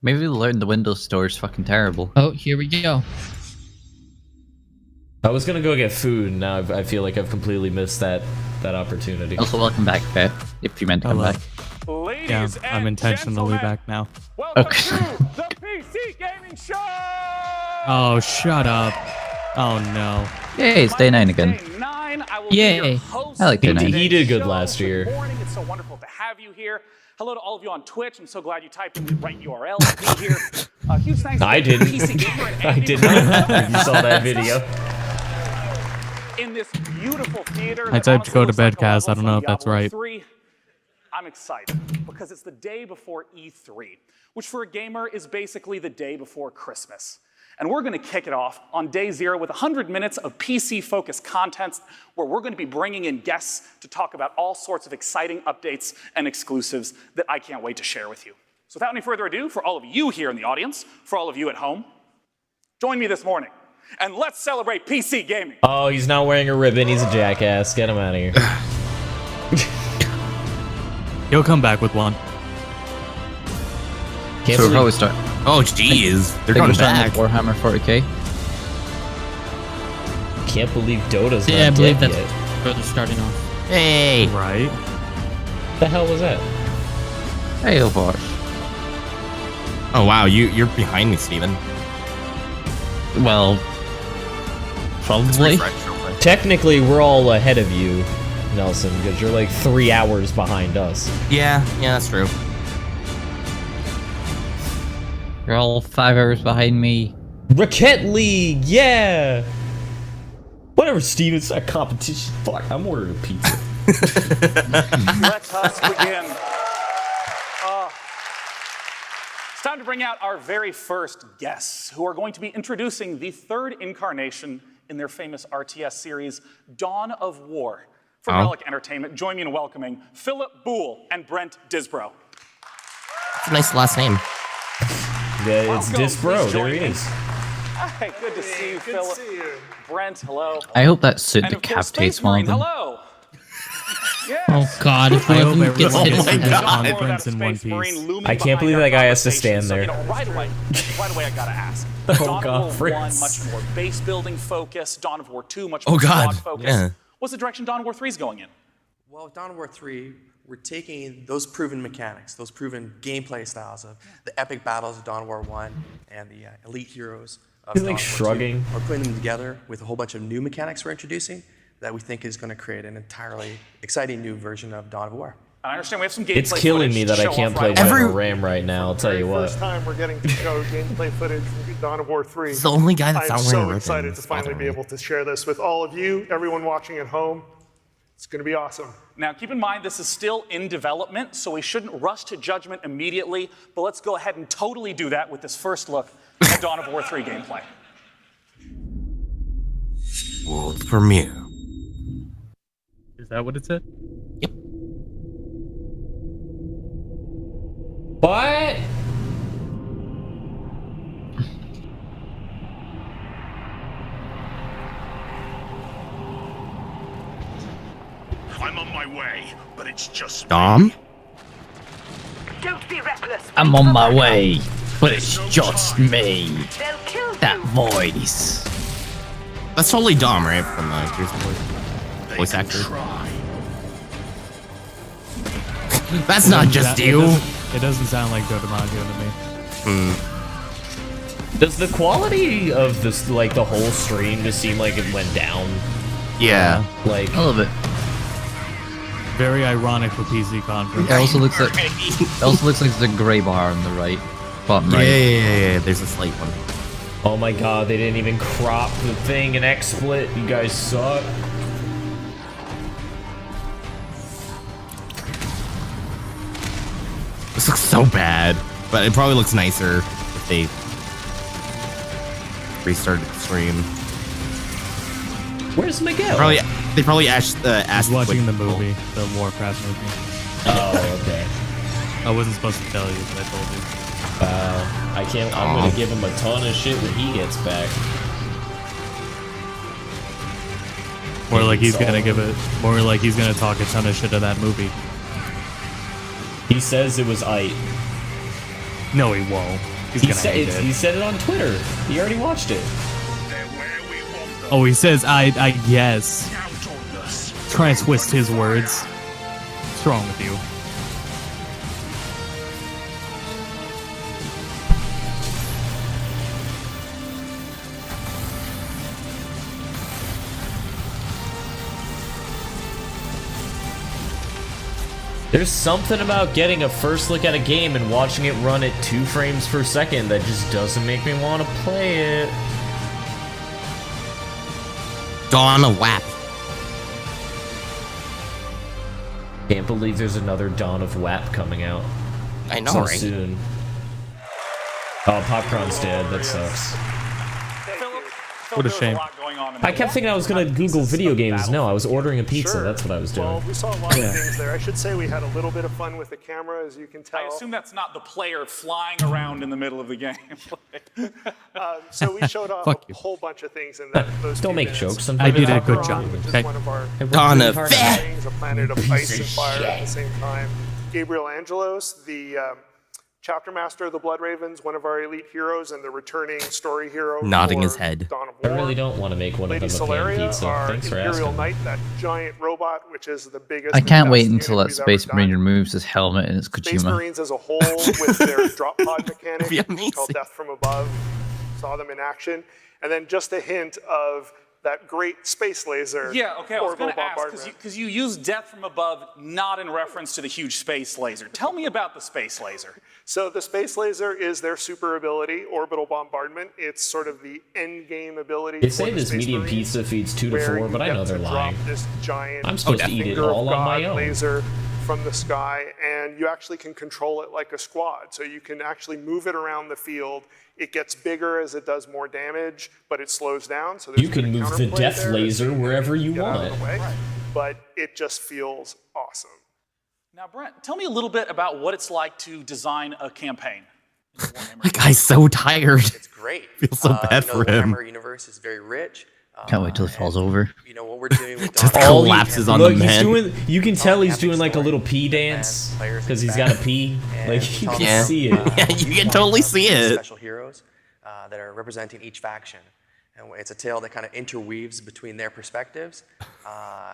Maybe we learned the Windows Store is fucking terrible. Oh, here we go. I was gonna go get food, and now I feel like I've completely missed that opportunity. Also, welcome back, Beth, if you meant to come back. Ladies I'm intentionally back now. Okay. To the PC Gaming Show! Oh, shut up. Oh, no. Yay, it's day 9 again. Yay. I like day 9. He did good last year. Good morning. It's so wonderful to have you here. Hello to all of you on Twitch. I'm so glad you typed in the right URL to be here. Huge thanks to I didn't. PC Gamer and I Andy did for not. You saw that video. in this beautiful theater. I that typed go honestly to looks bed, like a Kaz. I level don't know from if that's Diablo right. 3. I'm excited because it's the day before E3, which for a gamer is basically the day before Christmas. And we're going to kick it off on day 0 with 100 minutes of PC-focused content where we're going to be bringing in guests to talk about all sorts of exciting updates and exclusives that I can't wait to share with you. So without any further ado, for all of you here in the audience, for all of you at home, join me this morning and let's celebrate PC gaming. Oh, he's not wearing a ribbon. He's a jackass. Get him out of here. He'll come back with one. Can't So we'll believe- probably start. Oh, jeez. They're Think we're coming starting back. with Warhammer 40k. Can't believe Dota's Yeah, I not believe dead that's yet. where they're starting off. Hey. Right. What the hell was that? Hey, Overwatch. Oh, wow. You're behind me, Steven. Well, probably. Refresh real quick. Technically, we're all ahead of you, Nelson, because you're like 3 hours behind us. Yeah, that's true. You're all 5 hours behind me. Rocket League, yeah! Whatever, Steve, it's that competition. Fuck, I'm ordering a pizza. Let us begin. It's time to bring out our very first guests, who are going to be introducing the third incarnation in their famous RTS series, Dawn of War. From Relic Entertainment, join me in welcoming Philip Boole and Brent Disbro. It's a nice last name. Yeah, it's Welcome. Disbro, Please there join he me. is. Hi, good to see you, Philip. Brent, hello. I hope that suit And of course, decapitates Space one Marine, of them. hello. Yes. Oh god, if I one of hope them everyone gets hit gets in the his head. conference in one Space Marine piece. looming I can't behind believe our that guy has to conversation, stand so, there. you know, right away, I gotta ask. Oh, Dawn of War conference. 1, much more base building focus. Dawn of War 2, much Oh, more God, squad focus. yeah. What's the direction Dawn of War 3 is going in? Well, with Dawn of War 3, we're taking those proven mechanics, those proven gameplay styles of the epic battles of Dawn of War 1 and the elite heroes of He's Dawn like of War 2. shrugging. We're putting them together with a whole bunch of new mechanics we're introducing that we think is going to create an entirely exciting new version of Dawn of War. And I understand we have some gameplay It's killing footage me to that I show can't off play right General now. Ram right now, I'll tell you what. First time we're getting to show gameplay footage from Dawn of War 3. He's the only guy that's I'm not wearing a so ribbon. excited It's to finally bothering be me. able to share this with all of you, everyone watching at home. It's going to be awesome. Now, keep in mind, this is still in development, so we shouldn't rush to judgment immediately, but let's go ahead and totally do that with this first look at Dawn of War 3 gameplay. World premiere. Is that what it said? What? I'm on my way, but it's just Dom? Don't be reckless. I'm on my way, but it's just me. They'll kill That you. voice. That's totally Dom, right? From Gears of War. they Voice can actor. try. That's not just It you. it doesn't sound like Joe DiMaggio to me. Does the quality of this, like the whole stream, just seem like it went down? Yeah. Like, I love it. Very ironic for PC conference. It also looks like there's a grey bar on the right, bottom Yeah, right. yeah. There's a slight one. oh my god, they didn't even crop the thing in XSplit. You guys suck. This looks so bad, but it probably looks nicer if they restarted the stream. Where's Miguel? They probably asked I was watching Twitch the people. movie, the Warcraft movie. Oh, okay. I wasn't supposed to tell you, but I told you. I can't. I'm gonna give him a ton of shit when he gets back. More like he's It's gonna all- give it. More like he's gonna talk a ton of shit of that movie. He says it was aight. No, he won't. He's gonna hate it. He said it on Twitter. He already watched it. They're where we want them. Oh, he says, I guess. Count on us. Trying to twist his words. What's wrong with you? There's something about getting a first look at a game and watching it run at 2 frames per second that just doesn't make me want to play it. Dawn of WAP. Can't believe there's another Dawn of WAP coming out I know, so right? soon. Oh, Popcorn's dead. That sucks. What a There's shame. lot going on in I kept thinking I was gonna Google video games. No, I was ordering a pizza. Sure. That's what I was doing. Well, we saw a lot of things there. I should say we had a little bit of fun with the camera, as you can tell. I assume that's not the player flying around in the middle of the game. So we showed off Fuck a you. whole bunch of things in those Don't 2 make minutes. jokes. I did a good Popcorn, job. which is Okay. one of our Dawn of things, a planet of ice and fire at the same time. Gabriel Angelos, the chapter master of the Blood Ravens, one of our elite heroes, and the returning story hero. Nodding for his head. Dawn of I War. really don't want to make one Lady of them a pan Solaria, pizza. our Thanks for Imperial asking. Knight, that giant robot, which is the biggest. I and can't best wait unit until that we've Space ever Marine done. removes his helmet and it's Space Kojima. Marines as a whole, with their drop pod Be mechanic amazing. called Death from Above, saw them in action, and then just a hint of that great space laser. Yeah, okay, I was orbital going to ask, bombardment. because you used Death from Above not in reference to the huge space laser. Tell me about the space laser. So the space laser is their super ability, orbital bombardment. It's sort of the end game ability. They for say the this Space medium Marines, pizza feeds 2 to where 4, you but I get know they're to drop lying. This giant I'm supposed to eat it finger of all on my God own. laser from the sky, and you actually can control it like a squad. So you can actually move it around the field. It gets bigger as it does more damage, but it slows down. So there's You can a bit of move the counterplay death there, laser so you wherever you get out of want. the way. But it just feels awesome. Now, Brent, tell me a little bit about what it's like to design a campaign. My guy's so tired. It's great. Feel so bad for the him. Warhammer universe is very rich. Can't wait till it falls over. You know what we're doing with Just Dawn of War collapses on Look, the he's man. doing. You can tell he's epic doing like a story, little pee and dance players because he's expect, got a pee. and Like you tell can Yeah. see it. Yeah, you can totally see it. Special heroes that are representing each faction. And it's a tale that kind of interweaves between their perspectives,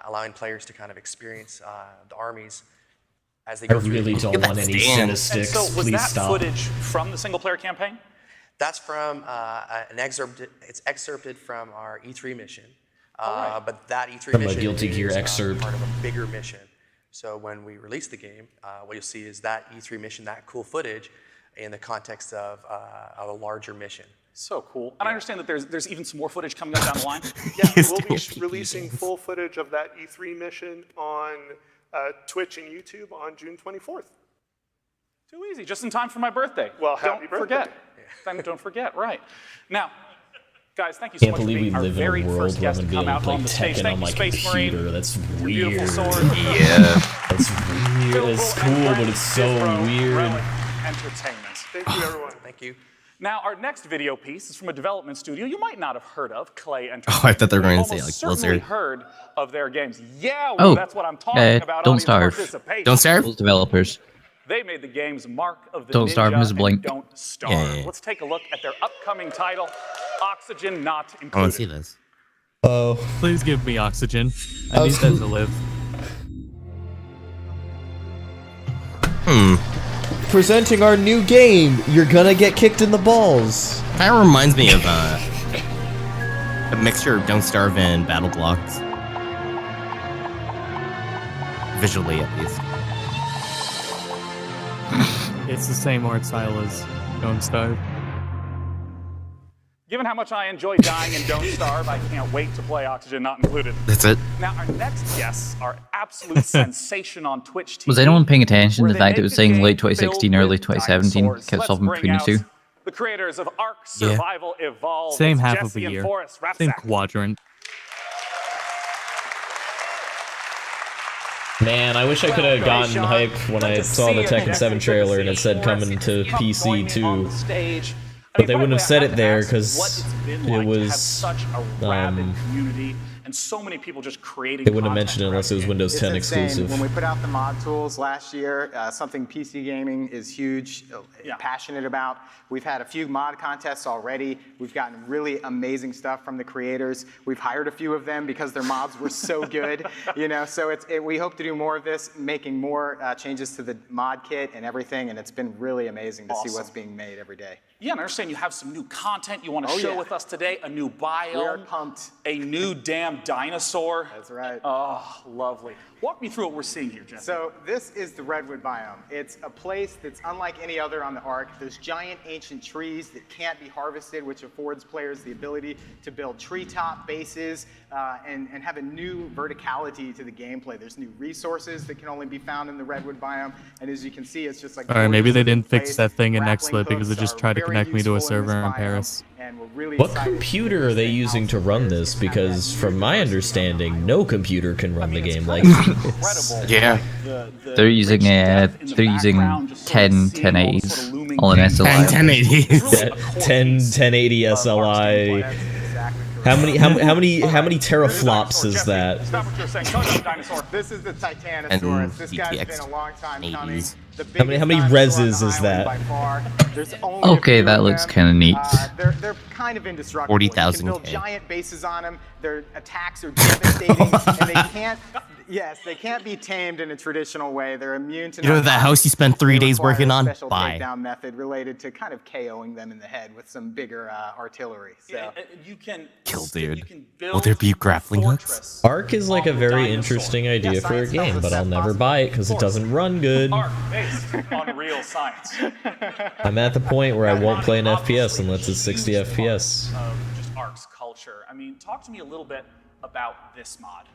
allowing players to kind of experience the armies as they I go through. really don't Look at want that any stand. And sticks. so was Please that stop. footage from the single-player campaign? That's from an excerpt. It's excerpted from our E3 mission. But that E3 From a mission Guilty Gear is excerpt. part of a bigger mission. So when we release the game, what you'll see is that E3 mission, that cool footage, in the context of a larger mission. So cool. And I understand that there's even some more footage coming up down the line. Yeah, Yes, we'll be don't be releasing beatings. full footage of that E3 mission on Twitch and YouTube on June 24th. Too easy, just in time for my birthday. Well, happy Don't forget. birthday. Don't forget, right. Now, guys, thank you so Can't much for believe we being our live in very a world first where I'm guest gonna to be come able to out play on the stage. Tekken Thank on you, my Space computer. Marine. That's Your weird. beautiful sword. Yeah. That's weird. It's Phil cool, and but Brent, it's so Isbro, weird. Relic Entertainment. Thank you, everyone. Thank you. Now, our next video piece is from a development studio you might not have heard of, Clay Entertainment. Oh, I thought they were going to say You've like almost certainly Blizzard. heard of their games. Yeah, Oh, that's what I'm talking about. Don't audience Starve. participation. Don't starve. Those developers. They made the games Mark of the Don't Ninja Starve, Ms. and Blink. Don't Starve. Yeah. Let's take a look at their upcoming title, Oxygen Not Included. I want to see this. Oh, Please give me oxygen. I need that to live. presenting our new game. You're gonna get kicked in the balls. Kind of reminds me of a mixture of Don't Starve and Battle Blocks. Visually, at least. It's the same art style as Don't Starve. Given how much I enjoy dying and Don't Starve, I can't wait to play Oxygen Not Included. That's it. Now, our next guests are absolute sensation on Twitch TV. Was anyone paying attention to where the they fact it make was a saying game late 2016, filled early with 2017? dinosaurs. Kept Let's swapping bring between the out two. The creators of Ark Survival Evolved. Same It's half Jesse of a and year. Forrest Same Rapsack. quadrant. Man, I wish I could have gotten Sean, hype when I good to saw see the you. Tekken Jesse, 7 good to trailer see and it you. said coming to Keep PC joining me on too. the stage. But they by wouldn't the have way, said I it have there to ask 'cause what it's been it like to have was, such a rabid community and and so many people just creating. They wouldn't have content mentioned it unless it was around Windows 10 insane. exclusive. When we put out the mod tools last year, something PC gaming is huge, passionate about. We've had a few mod contests already. We've gotten really amazing stuff from the creators. We've hired a few of them because their mods were so good, So we hope to do more of this, making more changes to the mod kit and everything, and it's been really amazing to see what's being made every day. Yeah, and I understand you have some new content you want to share with us today, a new biome. We are pumped. A new damn dinosaur. That's right. Oh, lovely. Walk me through what we're seeing here, Jesse. So this is the Redwood biome. It's a place that's unlike any other on the Ark. There's giant ancient trees that can't be harvested, which affords players the ability to build treetop bases and have a new verticality to the gameplay. There's new resources that can only be found in the Redwood biome, and as you can see, it's just like. All right, maybe they didn't fix that thing in NextSlit because it just tried to connect me to a server in Paris. What computer are they using to run this? Because from my understanding, no computer can run the game like this. Yeah. They're using 1080s all in SLI. 1080 SLI. How many teraflops is that? Stop what you're saying. Dinosaur. This is the Titanosaurus. This guy's been a long time coming. How many reses is that? Okay, that looks kind of neat. They're kind of indestructible. 40,000 You can build giant bases on them. Their attacks are devastating, and they can't be tamed in a traditional way. They're immune to. That house you spent 3 days working on? Special Bye. takedown method related to kind of KOing them in the head with some bigger artillery. So. You can Kill, dude. Will there be grappling hooks? Ark is like a very interesting idea for a game, but I'll never buy it because it doesn't run good. Ark based on real science. I'm at the point where I won't play an FPS unless it's 60 FPS. Of just Ark's culture. I mean, talk to me a little bit about this mod.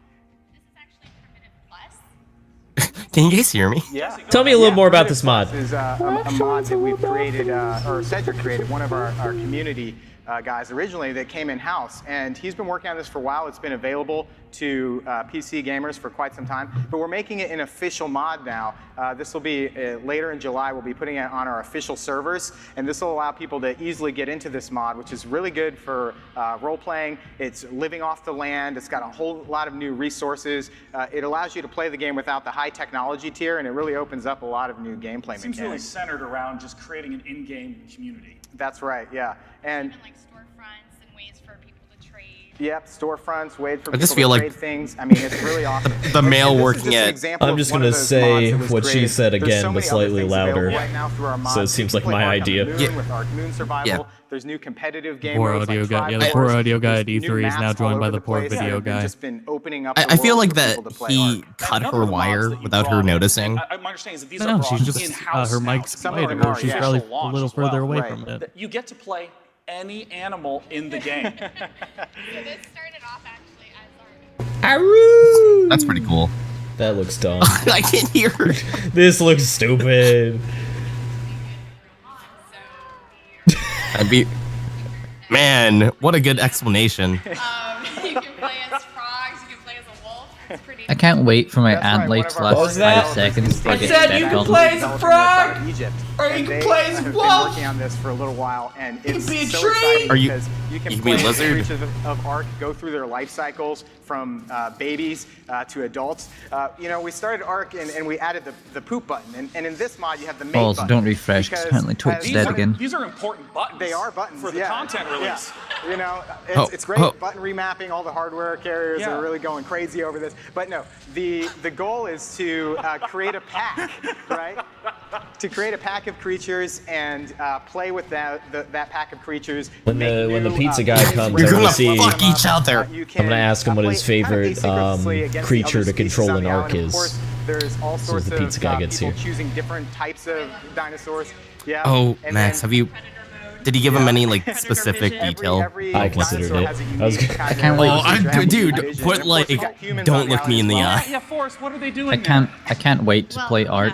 Can you guys hear me? Yeah. Tell me a little more about this mod. This is a mod that we've created, or Cedric created, one of our community guys originally that came in-house, and he's been working on this for a while. It's been available to PC gamers for quite some time, but we're making it an official mod now. This will be later in July. We'll be putting it on our official servers, and this will allow people to easily get into this mod, which is really good for role-playing. It's living off the land. It's got a whole lot of new resources. It allows you to play the game without the high technology tier, and it really opens up a lot of new gameplay It seems really mechanics. centered around just creating an in-game community. That's right, yeah. And like storefronts and ways for people to trade. yep, storefronts, ways for I just people feel to like trade things. I mean, it's really awesome. the male And this is working just an at- example I'm of just one gonna of those say mods that was what she created. said There's again, so but many slightly other things available louder. right now through our So it mods. seems You like can my play Ark on the idea. Moon Yeah. with Ark Moon Survival. Yeah. There's new competitive game Poor modes like audio guy. Yeah, the Tribe poor Wars. audio guy at There's new E3 is maps now all joined by over the poor place that video have guy. just been opening up I the feel world like for that people to play he Ark. cut Another her of the mods wire that you without her brought in, noticing. my understanding is that these I are know, brought she's just in-house her now. mic's Some of them quieter. are, She's yeah. probably Launch a little as well. further away Right. from it. You get to play any animal in the game. So this started off actually as our Aroo! That's pretty cool. That looks dumb. I can hear her. This looks stupid. I'd be. Man, what a good explanation. you can play as frogs, you can play as a wolf. It's pretty I can't wait for my That's right, antler one of to our last was that? 5 seconds to I get said back you can on. play as a frog, Egypt, or and you can they play as a have been wolf. working on this for a little while, and it's be a so tree. exciting Are you- because you can you can be a play lizard? creatures of Ark go through their life cycles from babies to adults. We started Ark and we added the poop button, and in this mod you have the mate Balls, button. don't refresh, 'cause because apparently Twitch as- is dead again. These are important buttons. They are buttons for the yeah. content release. Yeah. Oh, It's great oh. button remapping. All the hardware carriers Yeah. are really going crazy over this. But no, the goal is to create a pack, right? To create a pack of creatures and play with that pack of creatures. When make the new, pizza guy plays comes, where You're I you wanna gonna see- fuck each other. you I'm gonna ask him what his play kind of favorite asynchronously against the creature other to control species in on the Ark island. Of is. course, there's all as sorts the of pizza guy gets people here. choosing different types of dinosaurs. Yeah. Oh, and Max, then have you? Did he give him any like specific detail? I considered dinosaur it. has a I was unique gonna- kind I can't of wait. Oh, vision. dude, And of put course, like, we got humans don't on the look me island in the as well. eye. Yeah, Forrest, what are they doing I can't wait to Well, play Ark.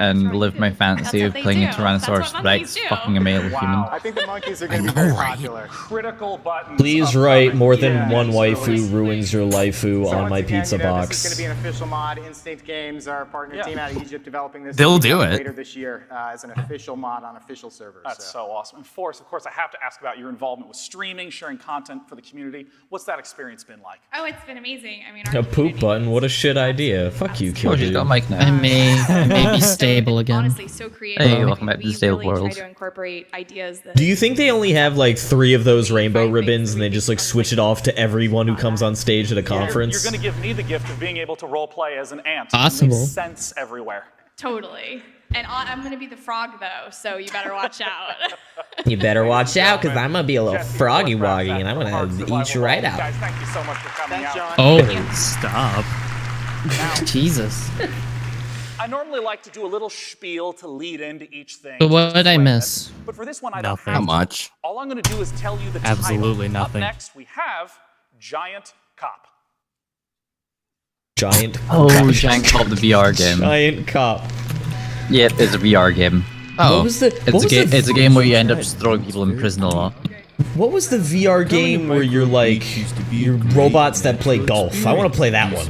and live my fantasy of playing a Tyrannosaurus Rex fucking a male human. I think the monkeys are going to be very popular. Critical buttons. Please write more than one waifu ruins your lifu on my pizza This is going box. to be an official mod. Instinct Games, our partner team out of Egypt, developing this. They'll do it. Later this year as an official mod on official servers. That's so awesome. And Forrest, of course, I have to ask about your involvement with streaming, sharing content for the community. What's that experience been like? Oh, it's been amazing. I mean, A poop button? What a shit idea. Fuck you, Kill Oh, she's Dude. got a mic now. I may be stable again. honestly so creative. Hey, Like, welcome back to the we Stable really World. try to incorporate ideas that. Do you think they only have like 3 of those rainbow ribbons and they just like switch it off to everyone who comes on stage at a conference? You're going to give me the gift of being able to role play as an ant. Possible. It makes sense everywhere. Totally. And I'm gonna be the frog though, so you better watch out. You better watch out, because I'm gonna be a little Jesse, froggy what's woggy that and I'm for Hard gonna Survival eat you right World? out. Guys, thank you so much for coming out. Oh, Stop. Jesus. I normally like to do a little spiel to lead into each thing. But what just did I explain miss? it. But for this one, I Nothing. don't have Not much. to. All I'm going to do is tell you the Absolutely title. nothing. Up next, we have Giant Cop. Giant. Oh, Giant Cop, the VR game. Giant cop. Yeah, it's a VR game. Oh. What was the? It's a game where you end up just throwing people in prison a lot. What was the VR game where you're like you're robots that play golf? I want to play that one.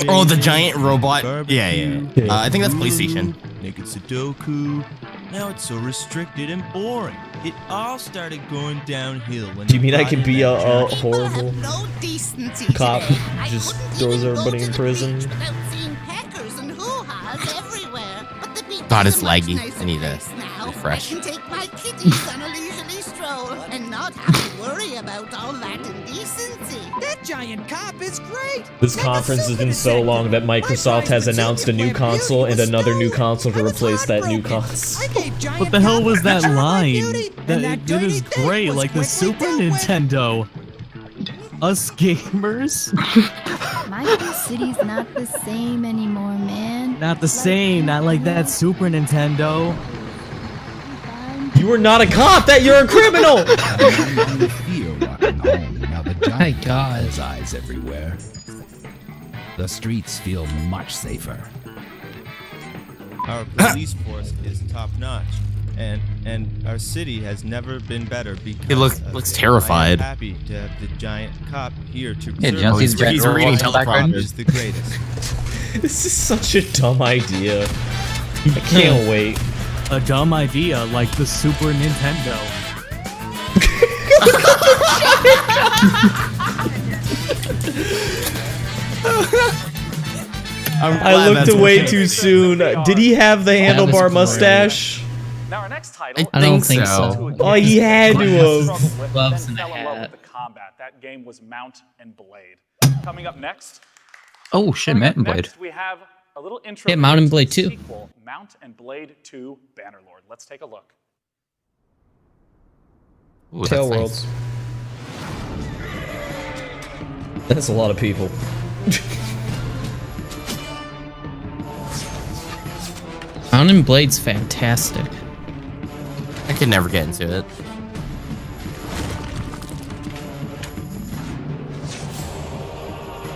Oh, the giant robot. Yeah. I think that's PlayStation. Naked Sudoku. Now it's so restricted and boring. It all started going downhill when. Do you mean I can be a horrible No decency cop today. who just throws everybody in prison? Without seeing peckers and hoo-has everywhere. But the beach God, is it's a much laggy. nicer I need place to now. refresh. I can take my kitties on a leisurely stroll and not have to worry about all that indecency. That giant cop is great. This conference has been so long that Microsoft has announced a new console and another new console to replace that new console. What the hell was that line? That it is great, like the Super Nintendo. Us gamers? My city's not the same anymore, man. Not the same, not like that Super Nintendo. You are not a cop, that you're a criminal! My God. There's eyes everywhere. The streets feel much safer. Our police force is top notch, and our city has never been better because. He looks terrified. I am happy to have the giant cop here to Yeah, preserve. John, he's reading teleprompter. Is the greatest. This is such a dumb idea. I can't wait. A dumb idea like the Super Nintendo. I looked away too soon. Did he have the handlebar mustache? Now our next title. I don't think so. Oh, he had to have. Gloves then and a fell in love hat. with the combat. That game was Mount and Blade. Coming up next. Oh shit, Mount and Blade. Next, we have a little intro. Yeah, Mount and to Blade the 2. Sequel, Mount and Blade 2 Bannerlord. Let's take a look. Ooh, Tail that's Worlds. That's a lot of people. Mount and Blade's fantastic. I could never get into it.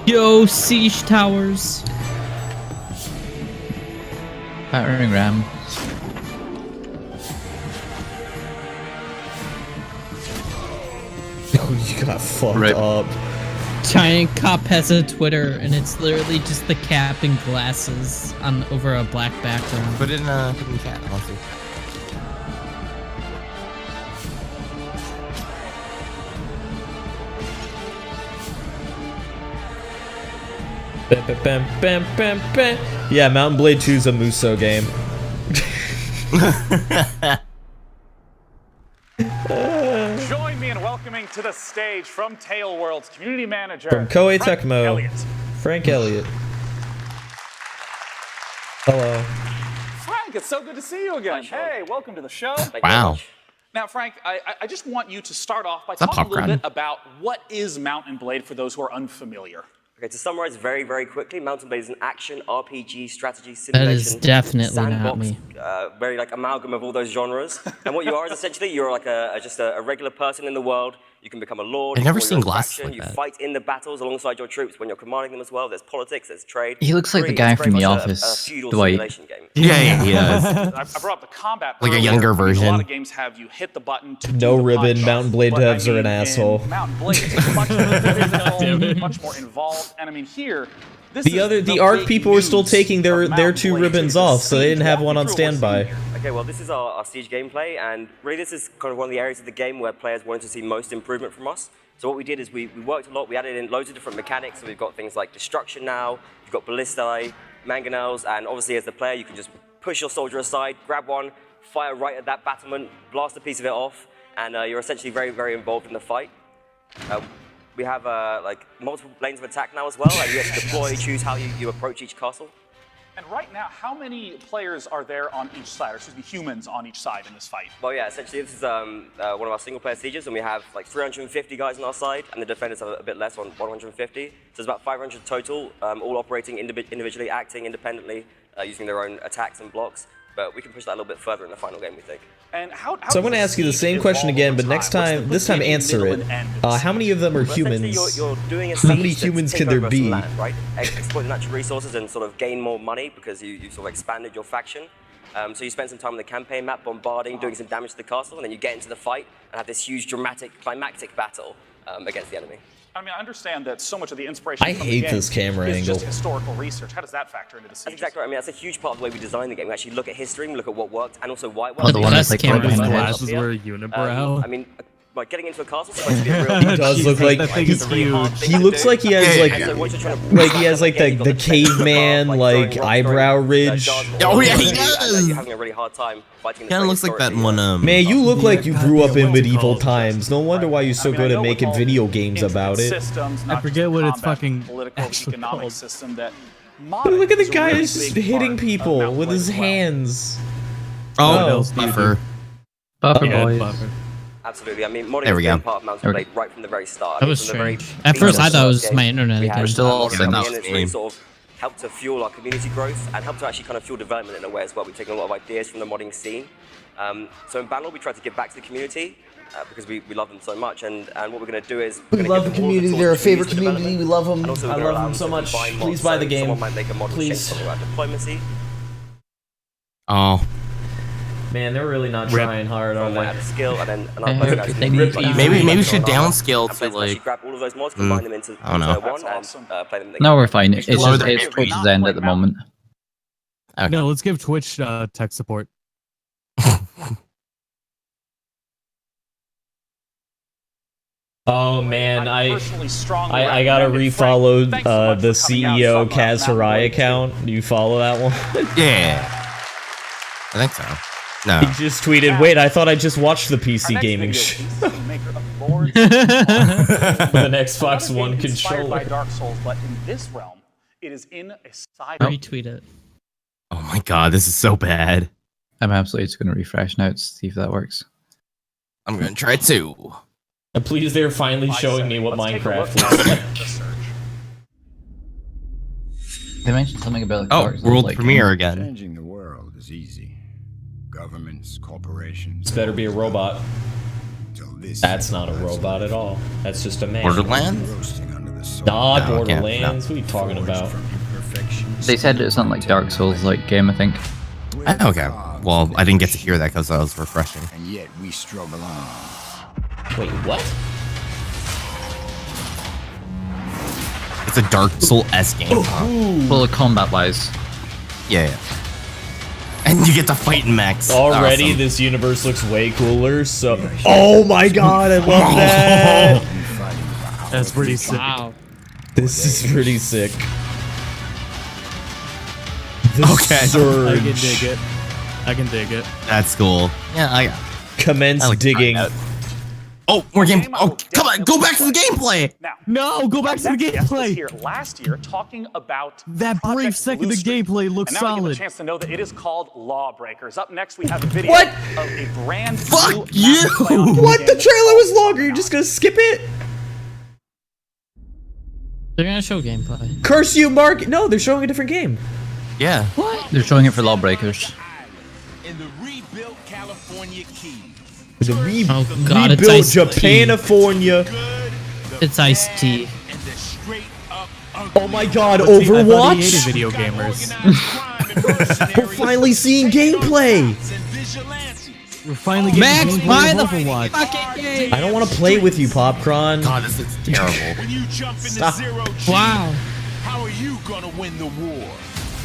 Yo, Siege Towers. Battering ram. You got fucked up. Giant Cop has a Twitter, and it's literally just the cap and glasses on over a black background. Put it in a chat. I'll see. Bam, bam, bam, bam, bam. Yeah, Mount and Blade 2 is a Muso game. Join me in welcoming to the stage from Tail World's community manager. From Koei Frank Tecmo, Elliott. Frank Elliott. Hello. Frank, it's so good to see you again. Hey, welcome to the show. Wow. Now, Frank, I just want you to start off by Is that talking a little popcorn? bit about what is Mount and Blade for those who are unfamiliar. Okay, to summarize very, very quickly, Mount and Blade is an action, RPG, strategy, simulation, That is definitely not sandbox, me. very like amalgam of all those genres. And what you are is essentially, you're like just a regular person in the world. You can become a lord. I've you never form seen your own glasses faction, like you that. fight in the battles alongside your troops when you're commanding them as well. There's politics, there's trade. He looks like the Really, guy it's very from The much a Office, feudal Dwight. simulation game. Yeah, he does. I brought up the combat Like a earlier. younger I mean, a version. lot of games have you hit the button to No do the ribbon, punch, Mountain Blade but I devs are an mean, asshole. in Mountain Blade, it's much more physical, much more involved, and I mean here. The ARC people were still taking their 2 ribbons off, so they didn't have one on standby. Okay, well, this is our Siege gameplay, and really this is kind of one of the areas of the game where players wanted to see most improvement from us. So what we did is we worked a lot, we added in loads of different mechanics, so we've got things like destruction now, you've got ballistae, mangonels, and obviously as the player you can just push your soldier aside, grab one, fire right at that battlement, blast a piece of it off, and you're essentially very, very involved in the fight. We have like multiple lanes of attack now as well, and you have to deploy, choose how you approach each castle. And right now, how many players are there on each side, or excuse me, humans on each side in this fight? Well, yeah, essentially this is one of our single-player sieges, and we have like 350 guys on our side, and the defenders have a bit less, on 150. So there's about 500 total, all operating individually, acting independently, using their own attacks and blocks. But we can push that a little bit further in the final game, we think. And how So I'm going to ask you the same question again, but this time answer it. How many of them are humans? You're doing a How many siege to humans take can there over be? some land, right? Exploit the natural resources and sort of gain more money because you sort of expanded your faction. So you spend some time on the campaign map bombarding, doing some damage to the castle, and then you get into the fight and have this huge dramatic climactic battle against the enemy. I mean, I understand that so much of the inspiration I from hate the game this camera is angle. just historical research. How does that factor into the That's siege? exactly right. I mean, that's a huge part of the way we design the game. We actually look at history, we look at what worked, and also why it Oh, worked. the one that's like right behind my head. Glasses were a unibrow. I mean, like getting into a castle is supposed to be a real. He does look like that thing is huge. he looks like he has like he has like the caveman like eyebrow ridge. Oh yeah, he does. You're having a really hard time fighting. Kind of looks like that one. Man, you look like you grew up in medieval times. No wonder why you're so good at making video games about it. Systems, I forget what it's fucking political, actually economic called. system that. But look at the modding is a guy really just big hitting part of people Mountain with Blade his as well. hands. Oh, else do you buffer. Buffer Yeah, boys. buffer. Absolutely. I mean, modding There has we been go. part of Mountain There we Blade right from the very start. That was from the very strange. At first, I thought it was game, my internet we had, again. still all modding set coming up. in that's really sort of helped to fuel our community growth and helped to actually kind of fuel development in a way as well. We've taken a lot of ideas from the modding scene. So in Bannerlord, we tried to give back to the community because we love them so much. And what we're going to do is We love the community. They're our favorite community. We love them. I love them so much. Please buy the game. Someone might make a model change Please. something about diplomacy. Oh, Man, they're really not trying hard, are Someone might they? add a skill, and then I another hope person they can need rip to like use maybe that. we should And downscale players to can actually like. grab all of those mods, combine them into I don't know. one, That's and awesome. play them. No, we're fine. It's lower just the it's rate Twitch's end at the moment. Okay. No, let's give Twitch tech support. Oh man, I personally strongly gotta recommend it. refollow Frank, thanks so much the for coming out CEO and talking Kaz about Mountain Harai Blade account. Do you follow that one? Yeah. I think so. No. He just tweeted, "Wait, I thought I just watched the Our PC next gaming video show is the maker of Lords with an Xbox Another One game inspired by controller." Dark Souls, but in this realm, it is in a side. Retweet it. Oh my god, this is so bad. I'm absolutely just going to refresh now to see if that works. I'm gonna try too. And please, they're finally showing me what Minecraft looks like. They mentioned something about like, Oh, Dark Souls, world like, premiere again. Changing the world is easy. Governments, corporations. This better be a robot. Till this That's not a robot at all. That's just a man. Borderlands? roasting under the sun. Not No, okay, Borderlands. What are you talking about? From imperfections. They said it's not like Dark Souls like game, I think. Okay. Well, I didn't get to hear that because that was refreshing. And yet we struggle on. Wait, what? It's a Dark Soul-esque game. Full of combat wise. Yeah. And you get to fight in mechs. Already, Awesome. this universe looks way cooler. So, oh my god, I love that. That's pretty sick. Wow. This is pretty sick. The Okay. I surge. can dig it. I can dig it. That's cool. Yeah, I Commence like trying digging. that. Oh, more game. Oh, come on, go back to the gameplay. Now, No, go back to the next guest was gameplay. here last year talking about That brief Project second Blue of Streak. gameplay looks and now we get solid. a chance to know that it is called Lawbreakers. Up next, we have a video What? of a brand Fuck new you! massive play on What? game The that's trailer called was longer. You're just gonna skip it? They're gonna show gameplay. Curse you, Mark. No, they're showing a different game. What? They're showing it for Lawbreakers. In the rebuilt California Keys. Oh God, it's rebuilt Ice-T. Japanifornia. It's Ice-T. Oh my God, But see, I thought he Overwatch! hated video gamers. We're finally seeing gameplay! We're finally getting Max, gameplay buy of the Overwatch. fucking game. I don't want to play with you, Popcron. God, this is terrible. Stop. Wow. How are you gonna win the war?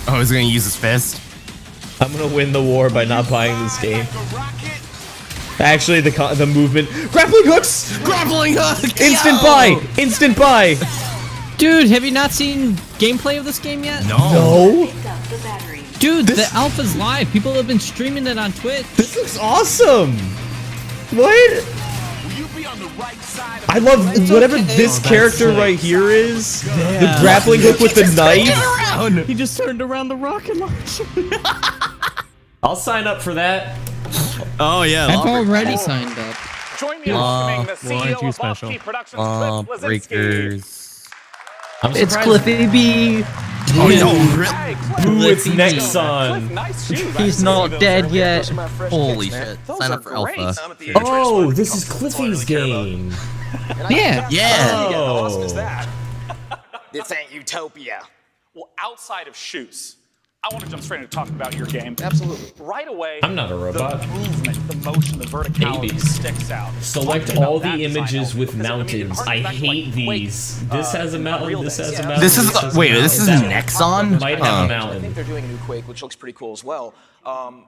Oh, he's gonna use his fist. I'm gonna win the war by not buying this game. Actually, the movement. Grappling hooks! Grappling hook! Instant buy! Instant buy! Dude, have you not seen gameplay of this game yet? No. Dude, the alpha's live. People have been streaming it on Twitch. This looks awesome! What? I love whatever this character right here is. The grappling hook with the knife. He just turned around the rocket launcher. I'll sign up for that. Oh yeah. I've already signed up. Join me in welcoming the well, aren't CEO you of special? Lofty Productions, Cliff Blazinski. Breakers. I'm It's surprised- Cliffy B. Oh no, really? Ooh, it's Cliffy. Nexon. Nice shoes. He's not dead yet. Holy shit. Sign up for alpha. Oh, this is Cliffy's game. Yeah. Yeah. Oh. This ain't Utopia. Well, outside of shoes, I want to jump straight into talking about your game. Absolutely. Right away, I'm not a robot. the movement, the motion, the verticality Maybe. sticks out. Select Talking all about that the images design with element, because, mountains. I mean, I it harkens hate back to, like, these. Quake, This has a mountain. Unreal This has days. a mountain. This is has a wait. mountain. This is Nexon. Might have a I mountain. think they're doing a new Quake, which looks pretty cool as well.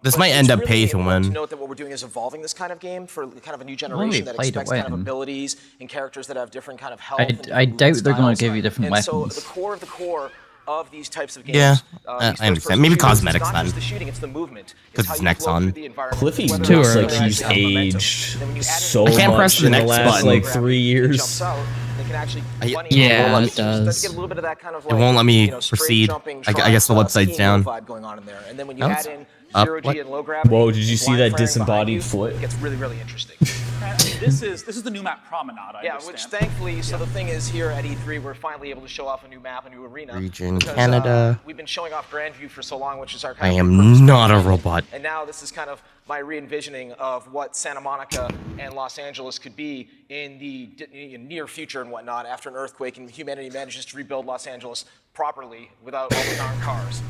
This But might end it's up really pay to important win. To note that what we're doing is evolving this kind of game for kind of a new Well, generation we that played to expects kind of win. abilities and characters that have different kind of health. I and doubt different they're movement gonna styles. give you different and weapons. So the core of these types of games. Yeah, these I first-person understand. Maybe shooters, cosmetics it's not then. just the shooting, it's the movement. 'Cause how it's you flow Nexon. through the environment, Cliffy whether Too looks or like not he's you have momentum. aged Then when you add in so I can't press much the in the next last button. like 3 years. jumps out, they can actually bunny Yeah, hop. it It does does. get a little bit of that kind of It won't let me straight proceed. jumping, I guess the website's skiing down. vibe going on in there. And then when you Oh, add it's in up. zero G What? and low gravity, Whoa, did you see blind that firing disembodied behind you, foot? It gets really, really interesting. And this is the new map Promenade. I Yeah, understand. which thankfully, so the thing is here at E3, we're finally able to show off a new map, a new arena. Region because, Canada. we've been showing off Grandview for so long, which is our I kind of am purpose not a built. robot. And now this is kind of my re-envisioning of what Santa Monica and Los Angeles could be in the near future and whatnot after an earthquake and humanity manages to rebuild Los Angeles properly without all the darn cars.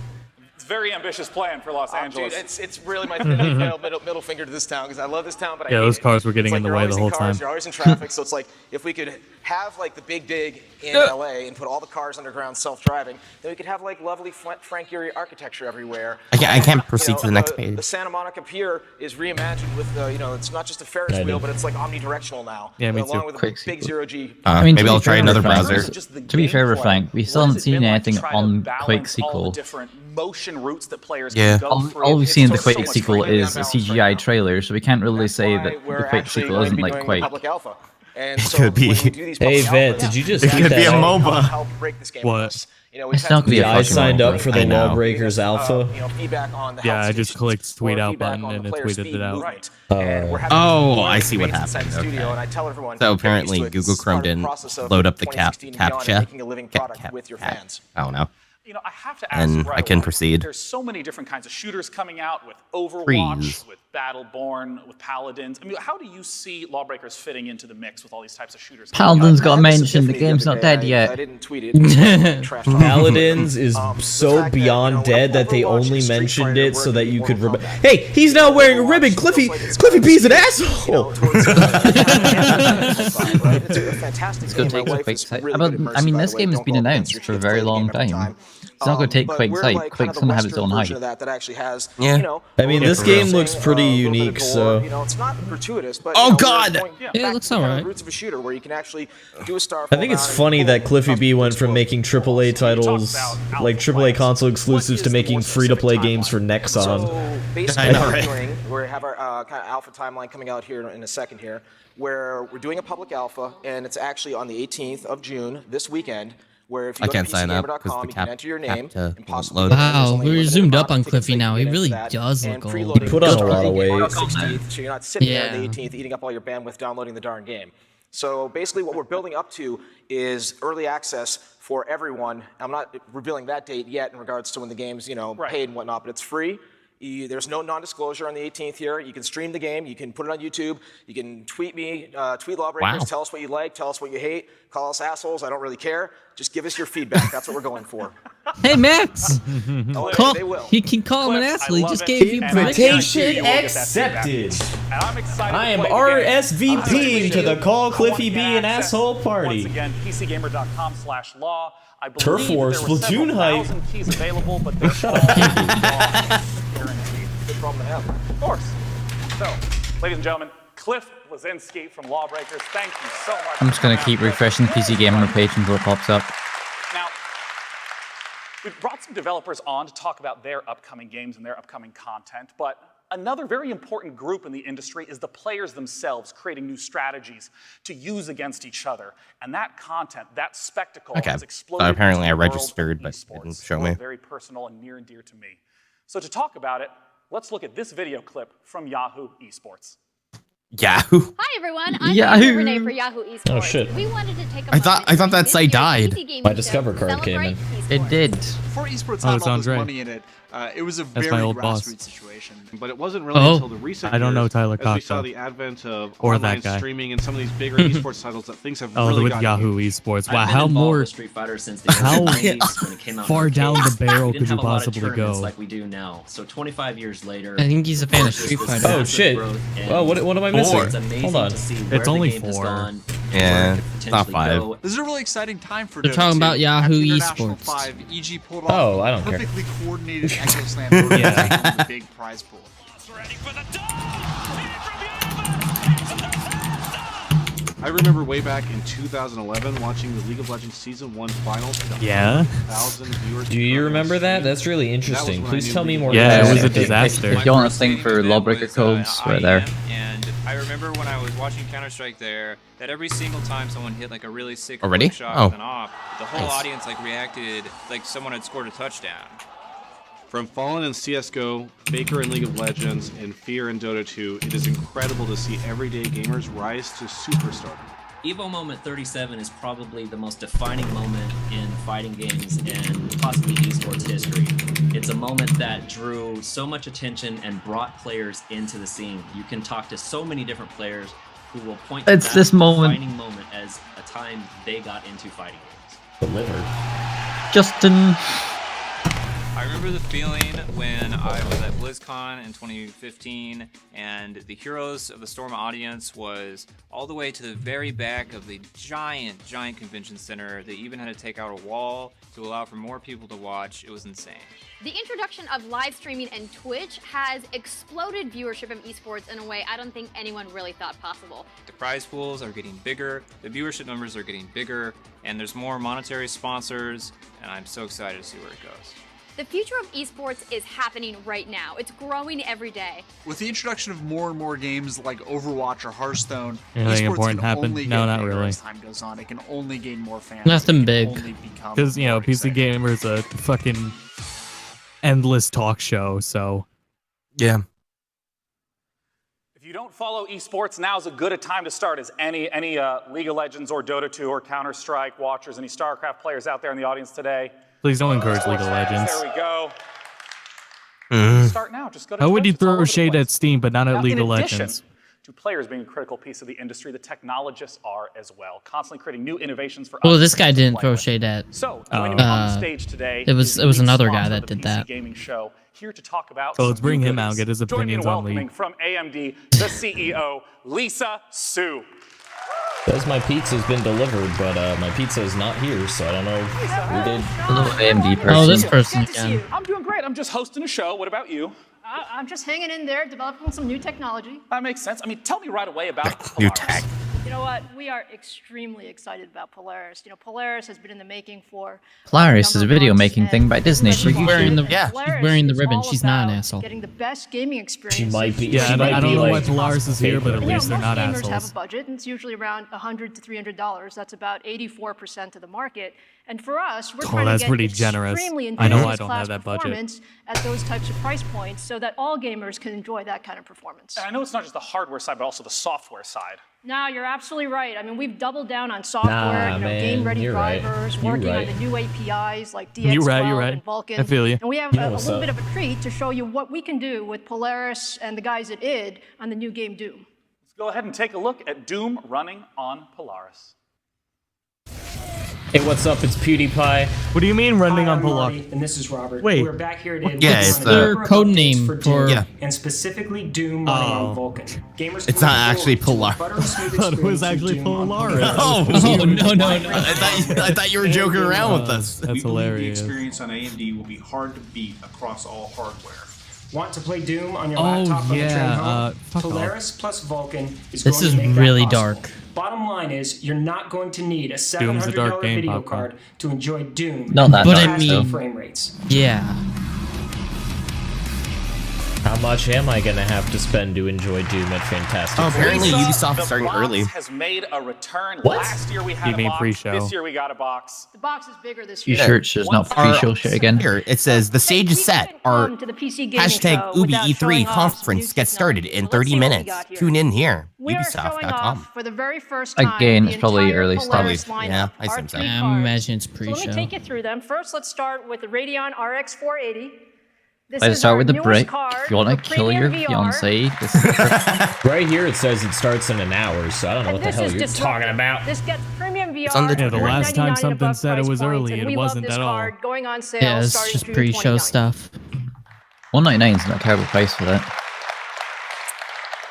It's a very ambitious plan for Los Angeles. Dude, it's really my middle finger to this town because I love this town, but I Yeah, hate those it. cars were getting It's in the you're way always the whole cars, time. You're always in traffic, so it's like if we could have like the big dig in LA and put all the cars underground self-driving, then we could have like lovely Frank Gehry architecture everywhere. I can't proceed to the next page. The Santa Monica Pier is reimagined with it's not just a Ferris I wheel, know. but it's like omnidirectional now. Yeah, me along too. with a Quick big zero G. Maybe to I'll be try fair, another Frank, browser. To be fair with Frank, we still haven't seen anything on Quake All the sequel. different motion routes that players Yeah. can go through. All we've seen in the It's so Quake much sequel freedom is a and CGI trailer, so we can't really say that the We're Quake actually sequel going to isn't be like doing Quake. public alpha. And It so could be. when we do these Hey, public Vet, alphas, did you just It get could be a that? MOBA. help break this game. What? For us. We've It's had not some gonna be a Yeah, I fucking signed up MOBA. for the I know. Lawbreakers Alpha. feedback on the Yeah, health I just stations clicked tweet or out feedback button on and the it player's tweeted speed it out. movement. And we're having Oh, more I see what debates inside happened. the studio, Okay. and I tell everyone, So get used apparently to it. Google This is Chrome part of the didn't process of load up the 2016 and beyond, and captcha. making a living product with your fans. I don't know. You know, I have to ask And right I can away, proceed. There's so many different kinds of shooters coming out with Overwatch, Freeze. with Battleborn, with Paladins. I mean, how do you see Lawbreakers fitting into the mix with all these types of shooters? Paladins got I had this mentioned, the epiphany game's other not day. dead yet. I didn't tweet it. Trash talk. Paladins is the so fact that, beyond dead that they Overwatch and only Street mentioned Fighter it so work that in you could Mortal remember. Kombat. Hey, he's now wearing a ribbon. Overwatch Cliffy, feels like it's Cliffy kind of B's an you know, asshole. towards the side, right? It's a fantastic It's gonna game. take My wife Quake is site. really But, good at I mean, Mercy, by this the way. game has Don't been go up announced against for a your very kids, play the long game every time. It's not gonna take but Quake's we're hype. like kind Quake's of gonna a have its Western own version hype. of that actually has, Yeah. you know, I mean, Yeah, this for game real. looks pretty a little bit of unique, gore, so. you know, it's not gratuitous, but Oh, you know, we're God! going Yeah, it back looks to the kind of alright. roots of a shooter where you can actually do a star. I think it's funny that Cliffy B went from making AAA titles, like AAA console exclusives, to making free-to-play games for Nexon. So basically, I know, what right? we're doing, we have our kind of alpha timeline coming out here in a second here, where we're doing a public alpha, and it's actually on the 18th of June this weekend. Where if you I go can't to sign up 'cause PCGamer.com, the you can enter your name captcha and possibly won't get load. in. There's Wow, only we're limited zoomed amount up of on tickets Cliffy that you now. can He get really into that, does and look old. preloading He put on a starts lot of on weight. the 16th, so you're not sitting there on the Yeah. 18th eating up all your bandwidth downloading the darn game. So basically what we're building up to is early access for everyone. I'm not revealing that date yet in regards to when the game's, you know, paid and whatnot, but it's free. There's no non-disclosure on the 18th here. You can stream the game. You can put it on YouTube. You can tweet me, tweet Lawbreakers. Wow. Tell us what you like. Tell us what you hate. Call us assholes. I don't really care. Just give us your feedback. That's what we're going for. Hey, Max! Oh, they will. He can call him an asshole. He just gave you Invitation accepted. And I'm excited I to am play the game. RSVPing to the Call Cliffy B an Access. asshole party. Once again, PCGamer.com/law. I believe Turf that Wars, there were several Splatoon hype. thousand keys available, but they're all guaranteed. Good problem to have. Of course. So, ladies and gentlemen, Cliff Blazinski from Lawbreakers, thank you so much. I'm just gonna keep refreshing the PC Gamer page until it pops up. Now, we've brought some developers on to talk about their upcoming games and their upcoming content, but another very important group in the industry is the players themselves creating new strategies to use against each other. And that content, that spectacle Okay. has exploded. So apparently I into the world registered, of but it esports, didn't show a world me. very personal and near and dear to me. So to talk about it, let's look at this video clip from Yahoo Esports. Yahoo. Hi everyone, I'm Yahoo. Renee for Yahoo Esports. Oh, shit. We wanted to take a I thought that site died. My Discover card came in. It did. Before esports Oh, had it's all this Andre. money in it, it was a That's very my old boss. grassroots situation. But it wasn't really Oh. until the recent I don't know years, Tyler as we Cox, saw though. the advent of Or online that guy. streaming and some of these bigger esports titles that things have Oh, really with gotten Yahoo huge. Esports. I've Wow, been how involved more with Street Fighter since the how 90s when it came out far in down arcades. the barrel We could didn't you have a lot of possibly tournaments go? like we do now. So 25 years later, I think he's a fan of there's Street this Fighter. Oh massive shit. growth, and Oh, what am I missing? It's amazing Hold on. to see It's where only the game has 4. gone, Yeah, where it could it's not potentially 5. go. This is a really exciting time for They're Dota talking 2. about Yahoo At the International Esports. 5, EG pulled Oh, off I don't care. perfectly coordinated Echo Slam Dota Yeah. on the big prize pool. I remember way back in 2011 watching the League of Legends Season 1 finals. Yeah? 1,000 viewers. Do you remember that? That's really That interesting. was when I Please knew tell me League more. of Yeah, about it was a that. disaster. If you want a thing for Lawbreaker codes, right there. And I remember when I was watching Counter-Strike there, that every single time someone hit like a really sick Already? hook shot Oh. with an op, the whole Nice. audience like reacted like someone had scored a touchdown. From Fallen in CSGO, Faker in League of Legends, and Fear in Dota 2, it is incredible to see everyday gamers rise to superstardom. Evo Moment 37 is probably the most defining moment in fighting games and possibly esports history. It's a moment that drew so much attention and brought players into the scene. You can talk to so many different players who will point to It's that this moment. defining moment as a time they got into fighting games. Delivered. Justin. I remember the feeling when I was at BlizzCon in 2015 and the Heroes of the Storm audience was all the way to the very back of the giant convention center. They even had to take out a wall to allow for more people to watch. It was insane. The introduction of live streaming and Twitch has exploded viewership of esports in a way I don't think anyone really thought possible. The prize pools are getting bigger, the viewership numbers are getting bigger, and there's more monetary sponsors, and I'm so excited to see where it goes. The future of esports is happening right now. It's growing every day. With the introduction of more and more games like Overwatch or Hearthstone, Anything esports important can happen? only No, get not bigger really. as time goes on. It can only gain more fans. Nothing It can big. only become Because, you know, more PC exciting. Gamer is a fucking endless talk show, so. Yeah. If you don't follow esports, now's as good a time to start as any League of Legends or Dota 2 or Counter-Strike watchers, any StarCraft players out there in the audience today. Please don't encourage League of Legends. There we go. Mm. Start now. Just go to How would Twitch. you It's all throw over the shade place. at Steam, but not Now, at League in of addition Legends? to players being a critical piece of the industry, the technologists are as well, constantly creating new innovations for Well, us this to guy didn't play throw with. shade at. So, joining me on the stage today It was is the another lead guy sponsor that of the did PC that. Gaming Show, here to talk about So let's some bring new him out, goodies. get his Join me in opinions on welcoming League. from AMD, the CEO, Lisa Su. Says my pizza's been delivered, but my pizza is not here, so I don't know who did. Hello, AMD person. Oh, this person Good to see again. you. I'm doing great. I'm just hosting a show. What about you? I'm just hanging in there, developing some new technology. That makes sense. I mean, tell me right away about New Polaris. tech. You know what? We are extremely excited about Polaris. You know, Polaris has been in the making for Polaris is a video making thing by Disney. She's wearing the Yeah. she's wearing the is ribbon. all She's not an about asshole. Getting the best gaming experience. She might be. Yeah, she I might don't be know why like Polaris is here, but at You know, least they're not most gamers have assholes. a budget, and it's usually around $100 to $300. That's about 84% of the market. And for us, we're Oh, trying that's to pretty get generous. extremely I know I advanced don't class have that budget. performance at those types of price points, so that all gamers can enjoy that kind of performance. And I know it's not just the hardware side, but also the software side. No, you're absolutely right. I mean, we've doubled down on software, Nah, you know, man, game-ready you're right. drivers, You're working right. on the new APIs like DX12 You're right. and Vulkan. I feel you. And we have You know a what's little up. bit of a treat to show you what we can do with Polaris and the guys at id on the new game Doom. Let's go ahead and take a look at Doom running on Polaris. Hey, what's up? It's PewDiePie. What do you mean running Hi, on I'm Polaris? Marty, and this is Robert. Wait. We're back here today. Yeah, with it's a the- number of code updates name for for- Doom, Yeah. and specifically Doom running on Vulkan. Gamers It's can not look actually forward to a Polaris. butter and smooth I thought it was experience of actually Doom on Polaris. Oh, no. I thought you were joking around with us. That's we hilarious. believe the experience on AMD will be hard to beat across all hardware. Want to play Doom on your Oh, laptop on the train yeah, home? fuck off. Polaris plus Vulkan is This going is to make really that possible. dark. Bottom line is, you're not going to need a Doom's a $700 dark game, video popcorn. card to enjoy Doom. Not that But dark, I mean- though. frame rates. Yeah. How much am I gonna have to spend to enjoy Doom at Fantastic? Oh, apparently Lisa, Ubisoft the is starting box early. has made a return. What? Last year we had You a mean box. pre-show. This year we got a box. The box is bigger this You year. sure it's just not pre-show shit again? Here, it says the stage is set. Our Come to the PC gaming hashtag show Ubi without E3 showing off some conference new gets started technology. in So let's 30 see what we minutes. got here. Tune in here. We are showing Ubisoft.com. off for the very first time Again, the it's probably entire early Polaris stuff. lineup. Yeah, I Our assume so. three I cards. imagine it's So pre-show. let me take you through them. First, let's start with the Radeon RX 480. This Let's is start our with the newest brick. card If you want to for kill your premium VR. fiance, this is the Right here it says it starts in an hour, so I don't know And what the this hell is you're disruptive. talking about. This gets premium VR. It's on the- Yeah, the last time $199 something above said it price was points, early, and it we wasn't love this at all. card going on sale Yeah, it's starting just June pre-show 29th. stuff. 199 is not a terrible price for that.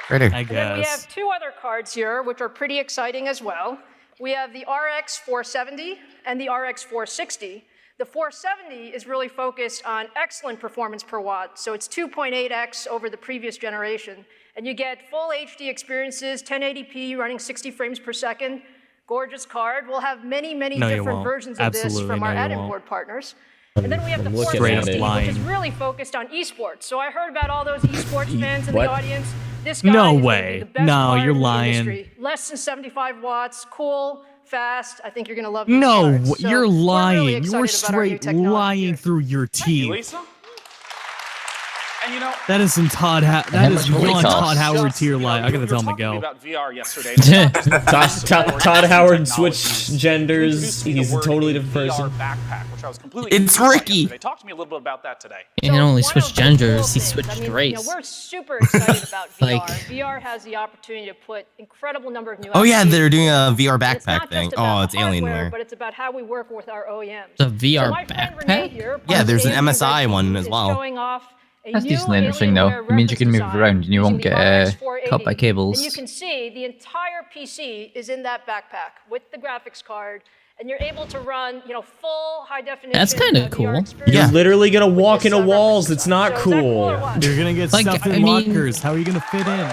Right I And then we guess. have two other cards here, which are pretty exciting as well. We have the RX 470 and the RX 460. The 470 is really focused on excellent performance per watt, so it's 2.8x over the previous generation. And you get full HD experiences, 1080p running 60 frames per second. Gorgeous card. We'll have many, many No, you different won't. versions of this Absolutely, from our no, you Adam won't. board partners. And then we have the I'm looking 460, at which it. is really focused on esports. So I heard about all those esports fans in What? the audience. This guy No is gonna way. be the best No, card you're in the lying. industry. Less than 75 watts, cool, fast. I think you're gonna love these No, cards. So you're we're really lying. excited You're about our new straight technology lying here. through your Thank you, teeth. Lisa. And you know, That is some Todd. That how is much will it beyond cost? Todd Howard just, tier you know, lie. I you gotta were tell talking to me Miguel. about VR yesterday. It's not just the price Todd support, Todd it's Howard technology. switched genders. Introduced me to He's the a word totally different VR person. backpack, which I was completely It's confused by Ricky. yesterday. Talk to me a little bit about that today. He didn't only one switch of the cool genders, he things, switched I mean, race. You know, we're super excited about VR. Like- VR has the opportunity to put incredible number of new Oh yeah, applications. they're doing a VR And it's not backpack thing. just about Oh, it's the hardware, Alienware. But it's about how we work with our OEMs. The VR So my friend Renee backpack? here, Yeah, there's an Park MSI Aviation one is as well. showing off a That's new decently interesting though. Alienware It means you can move reference around and you design won't using get the RX cut by 480. cables. And you can see the entire PC is in that backpack with the graphics card, and you're able to run, you know, full high definition. That's kinda VR cool. experience. You're literally gonna walk into This, walls. reference It's not design. So is that cool or cool. what? You're gonna get Like, stuff in I mean- lockers. How are you gonna fit in?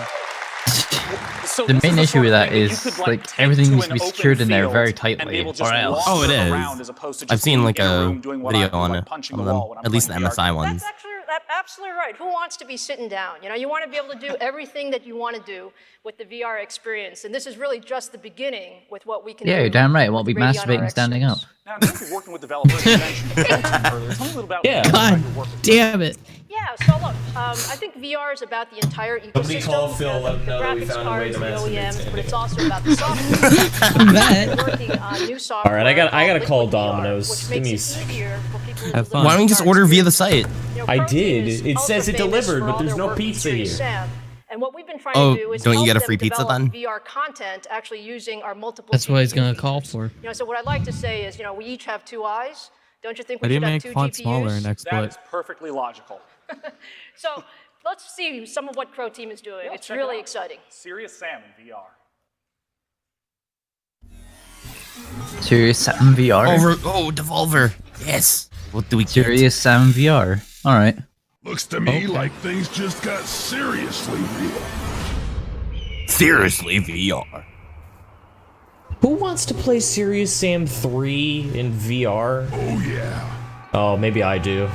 So The this main is issue sort with of that thing you is could, like take everything to needs to an be open secured in there field very and be tightly, able to just or else. walk Oh, it is. around as opposed to I've just seen being like in a room doing what I video do, on like it, punching on the them, wall when I'm at least the playing VR MSI games. ones. That's absolutely right. Who wants to be sitting down? You know, you want to be able to do everything that you want to do with the VR experience, and this is really just the beginning with what we can do. Yeah, you're damn right. It won't be with Radeon masturbating RX standing up. Now, in terms of working with developers, you mentioned Vulkan earlier. Tell me a little about Yeah. what God you're working with. damn it. Yeah, so look, I think VR is about the entire ecosystem. Somebody call Phil, let him the know that we graphics found a way cards, to the masturbate OEMs, to but it. it's also about the software. Bet. We're working on new software. All right, I gotta called call Liquid VR, Domino's. which Give makes me a it second. easier for people who Have fun. Why don't you just order via the site? You know, I Pro Team did. is It also says it famous delivered, for but all there's their no work with pizza Series here. Sam. And what we've been trying Oh, to do is don't you help get a them free pizza develop then? VR content actually using our multiple That's what he's gonna GPU call features. for. You know, so what I'd like to say is, you know, we each have two eyes. Don't you think Why we do you should have make two font GPUs? smaller in That XSplit? is perfectly logical. So let's see some of what Crow Team is doing. Yeah, It's check it really out. exciting. Serious Sam in VR. Serious Sam VR. Devolver. Yes. What do we get? Serious Sam VR. All right. Looks to me like things just got seriously real. Seriously, VR. Who wants to play Serious Sam 3 in VR? Oh yeah. Oh, maybe I do.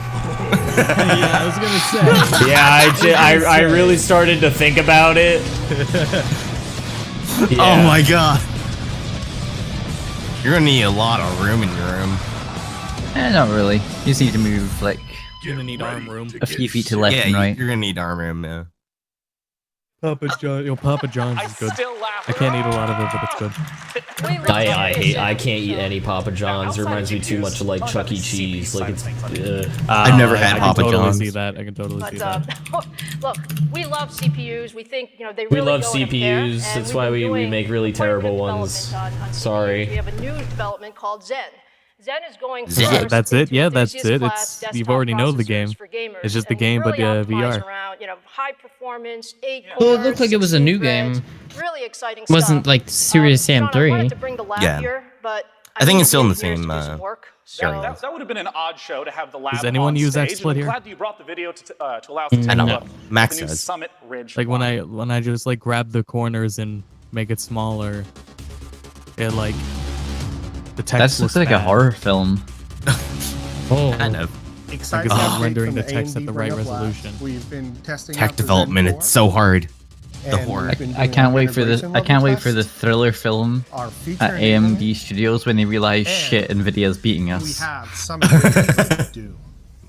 Yeah, I was gonna say. Yeah, I really started to think about it. Oh Yeah. my god. You're gonna need a lot of room in your room. Not really. You just need to move like You're gonna need arm room. a few feet to left Yeah, and right. you're gonna need arm room, yeah. Papa John's is good. still laugh. I can't eat a lot of it, but it's good. I can't eat any Papa John's. It reminds me too much of like Chuck E. Cheese. Like it's. I've never had Papa I can totally John's. see that. I can totally see that. Look, we love CPUs. We think they We really love go in a pair, CPUs. and That's we've why been we doing make really terrible ones. on CPUs. We Sorry. have a new development called Zen. Zen is going Yeah, that's it. Yeah, that's it. class It's you've desktop already know the game. processors for gamers, It's just the and game, but really optimize VR. around, high performance, 8 Well, it looked like it was a new game. Really exciting Wasn't stuff. like Serious Sam 3. Yeah. But I think it's still in the same That would have been an odd show to have the lab Does anyone on use stage, XSplit and here? I'm glad that you brought the video to allow us to take I a know. look Max at the new does. Summit Ridge. Like when I just like grab the corners and make it smaller, it like the text That looks like a bad. horror film. Oh, Kind of. Because I'm rendering the text at the right resolution. We've been testing Tech development, it's so hard. The And horror. we've been I doing can't our wait for the integration I can't level wait for the tests. thriller film Our feature at AMD Studios when they realize shit Nvidia's beating We us. have some to do.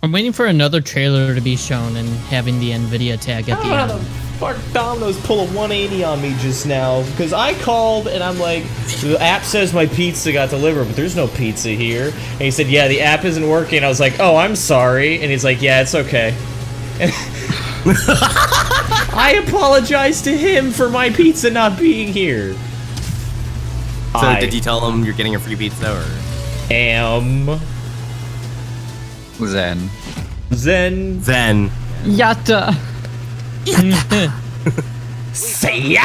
I'm waiting for another trailer to be shown and having the Nvidia tag at the How the end. fuck Domino's pull a 180 on me just now? Because I called and I'm like, the app says my pizza got delivered, but there's no pizza here. And he said, yeah, the app isn't working. I was like, oh, I'm sorry. And he's like, yeah, it's okay. And I apologize to him for my pizza not being here. So did you tell him you're getting a free pizza or? Zen. Zen. Yatta. Say ya!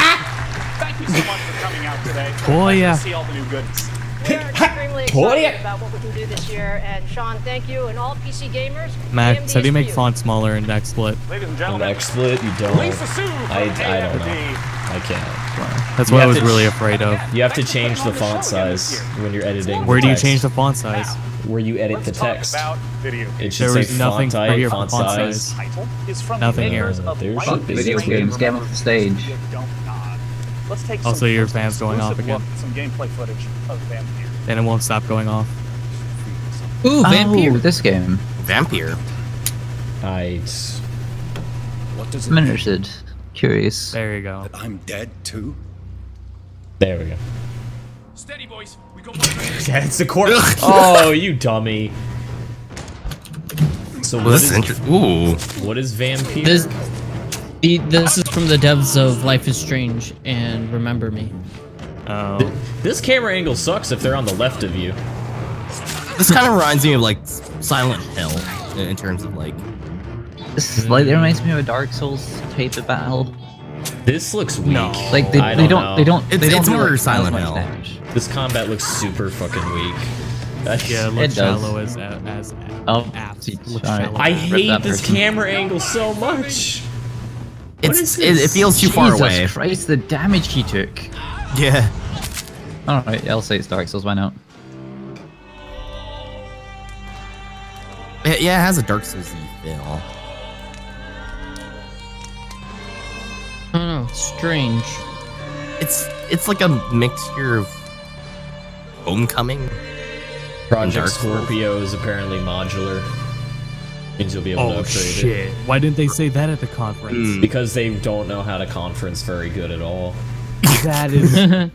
Thank you so much for coming out today. Oh, yeah. To see all the new goodies. We're extremely excited about what we can do this year. And Sean, thank you. And all PC gamers, Matt, AMD said he is make for you. font smaller in XSplit. Ladies and On gentlemen, XSplit, you don't. Lisa Sue I don't know. AMD. I can't. That's You what I have was to really afraid of. You have to change the font size when you're editing. Where the do you text. change the font size? Where you edit the text. About video. It should There say is nothing font for type, here for font font size. size. Title is from Nothing the here. makers of There Life should is be. Video Strange. games, get off the stage. Don't nod. Let's take Also, some your first fan's going off exclusive again. look at some gameplay footage of Vampire. And it won't stop going off. Ooh, Vampire. Oh, this game. Vampire. Nice. What does I'm interested. Curious. There you go. I'm dead too? There we go. Steady, boys. We go. That's the core. Oh, you dummy. So Well, what this is is, interesting. Ooh. what is Vampire? This is from the devs of Life is Strange and Remember Me. Oh. This camera angle sucks if they're on the left of you. This kind of reminds me of like Silent Hill in terms of like. This slightly reminds me of a Dark Souls type of battle. This looks weak. No. Like they I don't know. It's do, more like, Silent as much Hill. damage. This combat looks super fucking weak. Yeah, it It looks does. shallow as Oh, apps. see, Looks alright. shallow. I Rip hate that this person. camera angle so much. What is It feels too far Jesus away. Christ, the damage he took. Yeah. Alright, I'll say it's Dark Souls, why not? Yeah, it has a Dark Souls feel. I don't know, it's strange. It's like a mixture of Homecoming. Project Dark Souls. Scorpio is apparently modular. Means you'll be able to Oh upgrade shit! Why didn't they say that at the conference? it. Because they don't know how to conference very good at all. That is a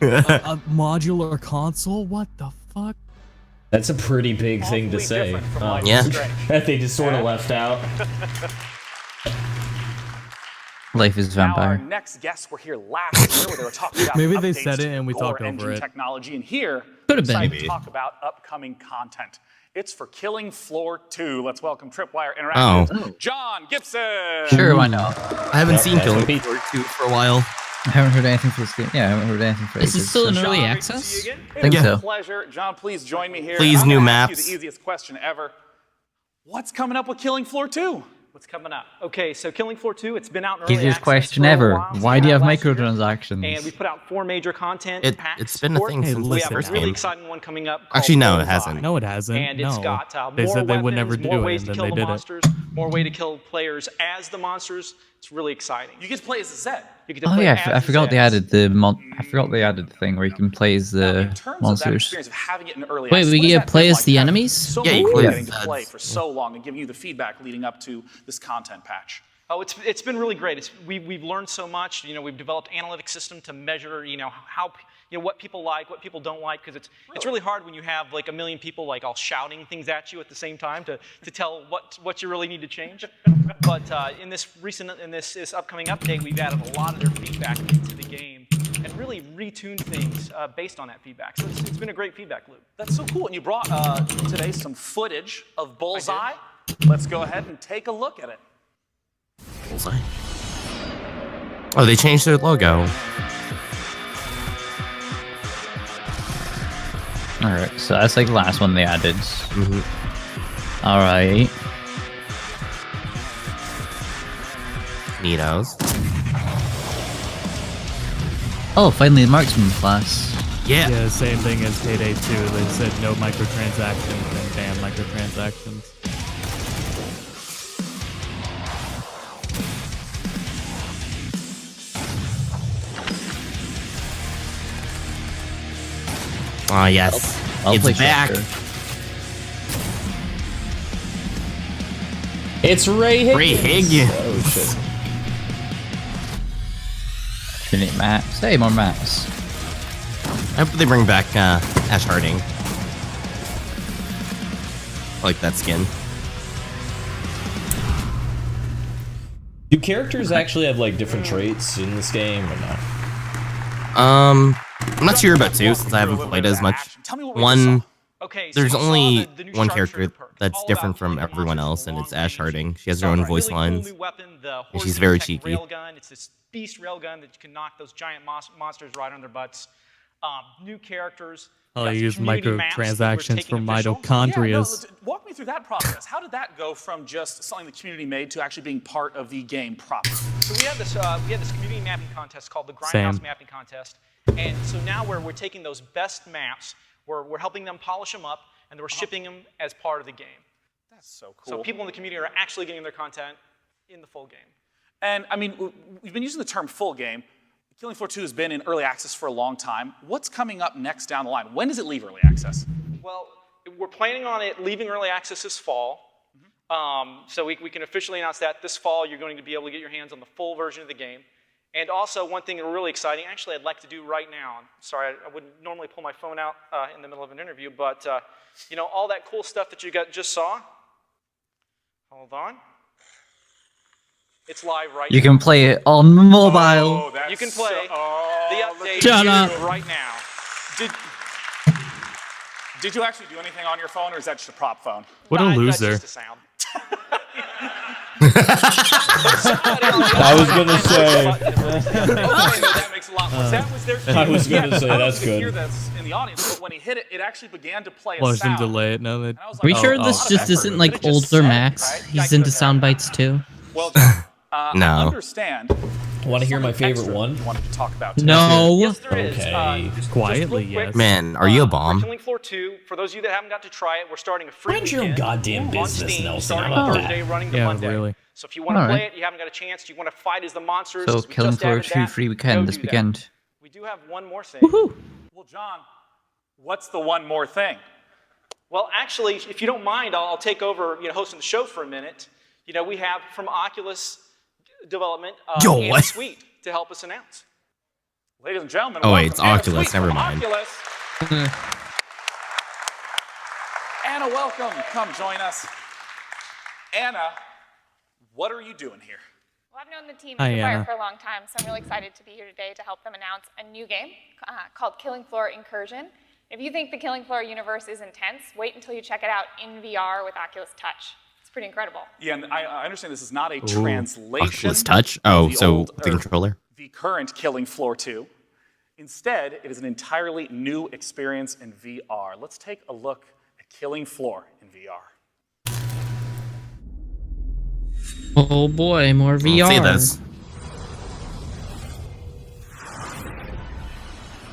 modular console. What the fuck? That's a pretty big thing to Awfully say. different from Oh. Life is Yeah. Strange. That they just sort of left out. Life is Now, our Vampire. next guests were here last year where they were talking about Maybe they updates said to it and we Core talked over engine it. technology, and here Could have we're been. excited Maybe. to talk about upcoming content. It's for Killing Floor 2. Let's welcome Tripwire Interactive, John Gibson. Sure, why not? I haven't Yep, seen that's Killing what Floor 2 for a while. I haven't heard anything for this game. Yeah, I haven't heard anything for Is ages, it still in so- early John, great to see access? you again. Think It's so. a pleasure. John, please join me here. Please, I'm new gonna ask you maps. the easiest question ever. What's coming up with Killing Floor 2? What's coming up? Okay, so Killing Floor 2, it's been out in early Easiest access question for a ever. while. Why do you have Last year, microtransactions? And we put out 4 major content It- packs. it's been a for it. thing since we the have first a really game. exciting one coming up. Actually, no, it called hasn't. No, it hasn't. And it's No. got They more said they weapons, would never more do it, ways and to then kill they the did it. monsters, more way to kill players as the monsters. It's really exciting. You get to play as a Zed. You get to Oh play yeah, as I forgot they Zeds. added I forgot they added the thing where you can play as the In terms of that monsters. experience of having it in early Wait, access, we what does get that to play feel as like the having enemies? So Yeah, you many play getting as to Zeds. play for so long and giving you the feedback leading up to this content patch. Oh, it's been really great. We've learned so much. You know, we've developed analytics system to measure, you know, how, you know, what people like, what people don't like, because it's really hard when you have like 1 million people like all shouting things at you at the same time to tell what you really need to change. But in this upcoming update, we've added a lot of their feedback into the game and really retuned things based on that feedback. So it's been a great feedback loop. That's so cool. And you brought today some footage of Bullseye. Let's go ahead and take a look at it. Bullseye. Oh, they changed their logo. Alright, so that's like the last one they added. Alright. Neatos. Oh, finally the marksman class. Yeah. Yeah, same thing as Payday 2. They said no microtransactions and ban microtransactions. Ah, yes. I'll play It's back. Shredder. It's Ray Higgins. Ray Higgins. Oh, shit. Trinity maps. Hey, more maps. I hope they bring back Ash Harding. I like that skin. Do characters actually have like different traits in this game or not? I'm not sure about 2 since I haven't played as much. One, there's only one character that's different from everyone else, and it's Ash Harding. She has her own voice lines, and she's very cheeky. Railgun. It's this beast railgun that can knock those giant monsters right on their butts. New characters. I use microtransactions from mitochondrias. Walk me through that process. How did that go from just something the community made to actually being part of the game proper? So we had this community mapping contest called the Grindhouse Mapping Contest, and so now we're taking those best maps, we're helping them polish them up, and we're shipping them as part of the game. That's so cool. So people in the community are actually getting their content in the full game. And I mean, we've been using the term full game. Killing Floor 2 has been in early access for a long time. What's coming up next down the line? When does it leave early access? Well, we're planning on it leaving early access this fall. So we can officially announce that this fall you're going to be able to get your hands on the full version of the game. And also one thing really exciting, actually I'd like to do right now. I'm sorry, I wouldn't normally pull my phone out in the middle of an interview, but you know, all that cool stuff that you just saw. Hold on. It's live right now. You can play it on mobile. Oh, you can play the update Shut up. right now. Did you actually do anything on your phone, or is that just a prop phone? What a loser. That's just a sound. I was gonna say. That makes a lot more sense. I was gonna say, I don't that's know if you good. Hear that's in the audience, but when he hit it, it actually began to play a Watch them sound. delay it now. That Are we sure this just isn't like older Max? He's into sound bites too. Well, No. Understand. Want to hear my favorite one? You wanted to talk about today. No. Yes, there is. Okay. Quietly, just real quick, yes. Man, are you a bomb? For Killing Floor 2, for those of you that haven't got to try it, we're starting a free Mind your weekend goddamn on business, Steam, Nelson. starting How on about Thursday, that? running to Yeah, Monday. really. So if you want to Alright. play it, you haven't got a chance, you want to fight as the monsters. So, since we Killing just Floor added 2 that, free go weekend this do that. weekend. We do have one more thing. Well, John, what's the one more thing? Well, actually, if you don't mind, I'll take over, hosting the show for a minute. We have from Oculus Development, Anna Sweet to help us announce. Ladies and gentlemen, Oh, wait, welcome it's Anna Oculus, Sweet never from mind. Oculus. Anna, welcome. Come join us. Anna, what are you doing here? Well, I've known the team Hi, at Anna. Fire for a long time, so I'm really excited to be here today to help them announce a new game called Killing Floor Incursion. If you think the Killing Floor universe is intense, wait until you check it out in VR with Oculus Touch. It's pretty incredible. Yeah, and I understand this is not a translation. Oculus Touch? Oh, of the so old- the controller? The current Killing Floor 2. Instead, it is an entirely new experience in VR. Let's take a look at Killing Floor in VR. Oh boy, more VR. See this.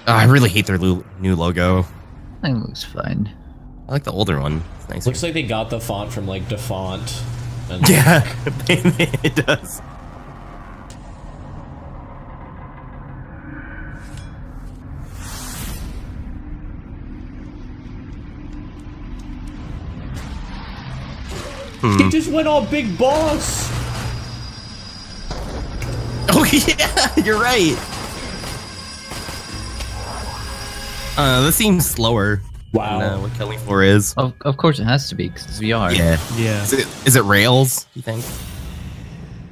Oh, I really hate their new logo. I think it looks fine. I like the older one. It's nice. Looks like they got the font from like DeFont. And Yeah, it does. He just went all big boss. Oh yeah, you're right. This seems slower. Wow. Than, what Killing Floor is. Of course it has to be because it's VR. Yeah. Yeah. Is it Rails? You think?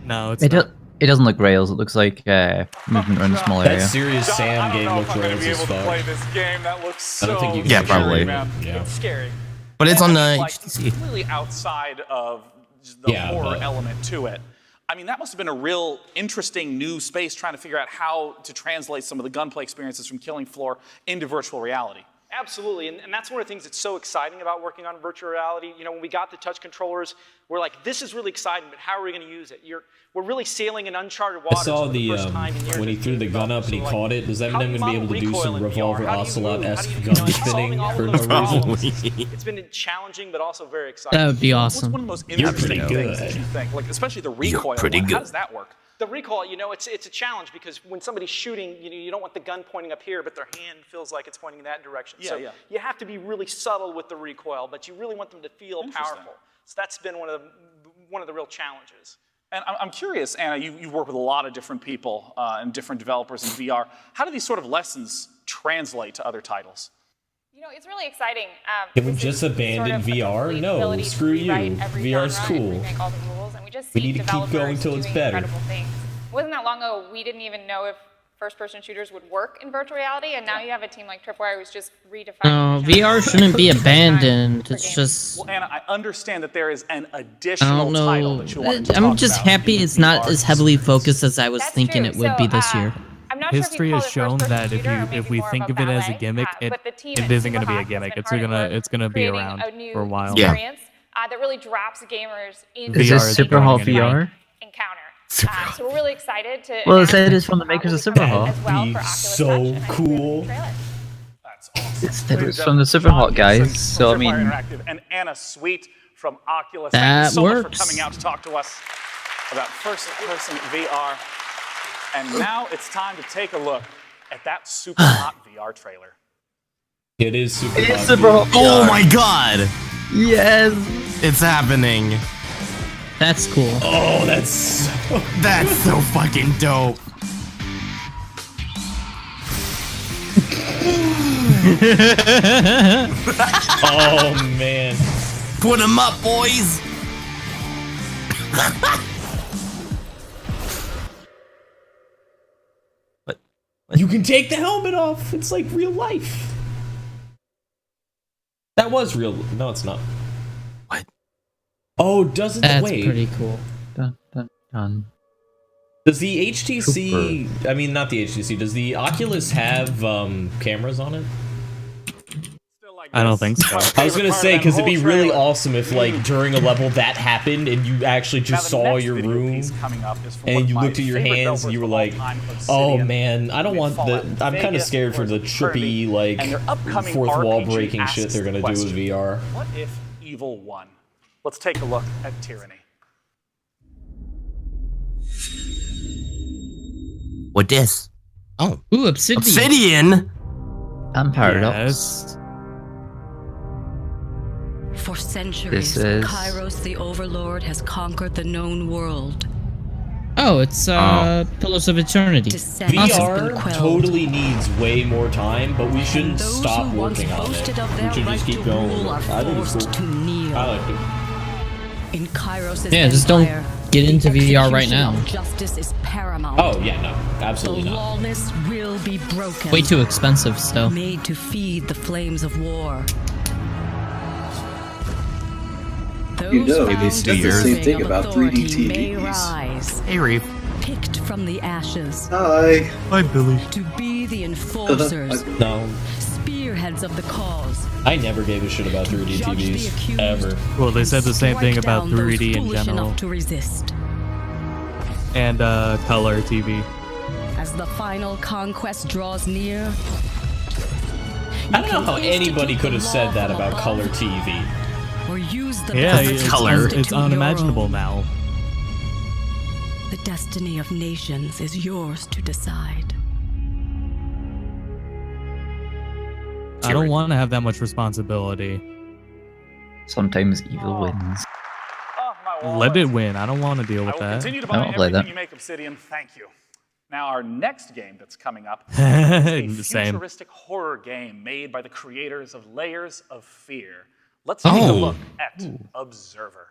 No, it's It not. it doesn't look Rails. It looks like movement around a small area. That Serious Sam game looked Rails as fuck. Play this game that looks so I don't think you can Yeah, probably. man. Yeah. It's scary. But it's on the Like, HTC. completely outside of just the Yeah, horror but- element to it. I mean, that must have been a real interesting new space trying to figure out how to translate some of the gunplay experiences from Killing Floor into virtual reality. Absolutely, and that's one of the things that's so exciting about working on virtual reality. You know, when we got the touch controllers, we're like, this is really exciting, but how are we going to use it? We're really sailing in uncharted waters. I saw for the the first time in years when he as threw the game gun up and he developers. caught it. Does that how mean do I'm you going to be able to do model some recoil in VR? Revolver How do you Ocelot-esque move? gun How do you- spinning all for of no those reason? problems. It's been challenging, but also very exciting. That would be What's awesome. one of the most You're interesting pretty things good. that you think? Like, especially the recoil pretty one. good. How does that work? The recoil, you know, it's a challenge because when somebody's shooting, you don't want the gun pointing up here, but their hand feels like it's pointing in that direction. Yeah, so yeah. you have to be really subtle with the recoil, but you really want them to feel powerful. So that's been one of the real challenges. And I'm curious, Anna, you've worked with a lot of different people and different developers in VR. How do these sort of lessons translate to other titles? You know, it's really exciting. Can we this just is abandon sort of a VR? complete No, ability to screw you. rewrite every VR's genre and cool. remake all the rules, and we just We see need to keep developers going till it's doing better. incredible things. It wasn't that long ago we didn't even know if first-person shooters would work in virtual reality, and now you have a team like Tripwire who's just redefining. No, the genre. VR shouldn't be abandoned. It's just. Well, Anna, I understand that there is an I additional don't title know. that you wanted to I'm talk just about happy in it's not VR as heavily space. focused as I was That's thinking true. it would be So, this year. I'm not sure if History you'd call has it shown first-person that shooter, or if maybe we more think a of it as a ballet, gimmick, but the team it at isn't going to be a Superhawk has gimmick. been It's hard at work it's gonna be creating around a new for a while. experience, that really drops gamers into Is this VR Superhawk isn't going VR? encounter. So we're really excited to. Well, it announce said that it's from the makers of will be coming Superhawk. as well Be for Oculus so Touch, and I think we have a cool. new trailer. That's awesome. It said it's from the Superhawk guys, so I mean. Interactive, and Anna Sweet from Oculus. That Thank you so much works. for coming out to talk to us about first-person VR. And now it's time to take a look at that super hot VR trailer. It is super It is hot. super hot. Oh my god! Yes! It's happening. That's cool. Oh, that's That's so fucking dope. oh man. Put him up, boys. You can take the helmet off. It's like real life. That was real. No, it's not. What? Oh, doesn't That's wait. pretty cool. Dun, dun, dun. Does the HTC? I mean, not the HTC. Does the Oculus have cameras on it? I don't think so. I was gonna say because it'd be really awesome if, like, during a level that happened and you actually just saw your room and you looked at your hands and you were like, "Oh man, I don't want the." I'm kind of scared for the trippy, like, fourth wall breaking shit they're gonna do with VR. What if Evil won? Let's take a look at Tyranny. What this? Oh. Ooh, Obsidian. Obsidian? And Paradox. Yes. For centuries, This is- Kairos the Overlord has conquered the known world. Oh, it's Pillars of Eternity. VR totally needs way more time, but we shouldn't stop working on it. We should just keep going. I think it's cool. I like it. In Kairos' Yeah, just don't empire, get into the VR right execution now. of Justice is paramount. Oh yeah, no, absolutely the not. lawless will be broken. Way too expensive still. Made to feed the flames of war. You know, Those that's found the same deserving thing of about 3D authority may TVs. rise, Hey, Reef. picked from the ashes Hi. Hi, Billy. to be the enforcers, No, spearheads of the cause. I never gave a shit about 3D Judge the TVs accused. ever. Well, they said the same thing Strike about down those 3D in foolish general enough to resist. and color TV. As the final conquest draws near, I don't know how anybody could have said that about color TV. or use the Yeah, best it's, to color. it's constitute your unimaginable own. now. The destiny of nations is yours to decide. I don't want to have that much responsibility. Sometimes evil wins. Oh, my wallet. Let it win. I don't want to deal I with will that. continue to I buy won't play everything that. you make, Obsidian. Thank you. Now, our next game that's coming up is a Same. futuristic horror game made by the creators of Layers of Fear. Let's take a look at Observer.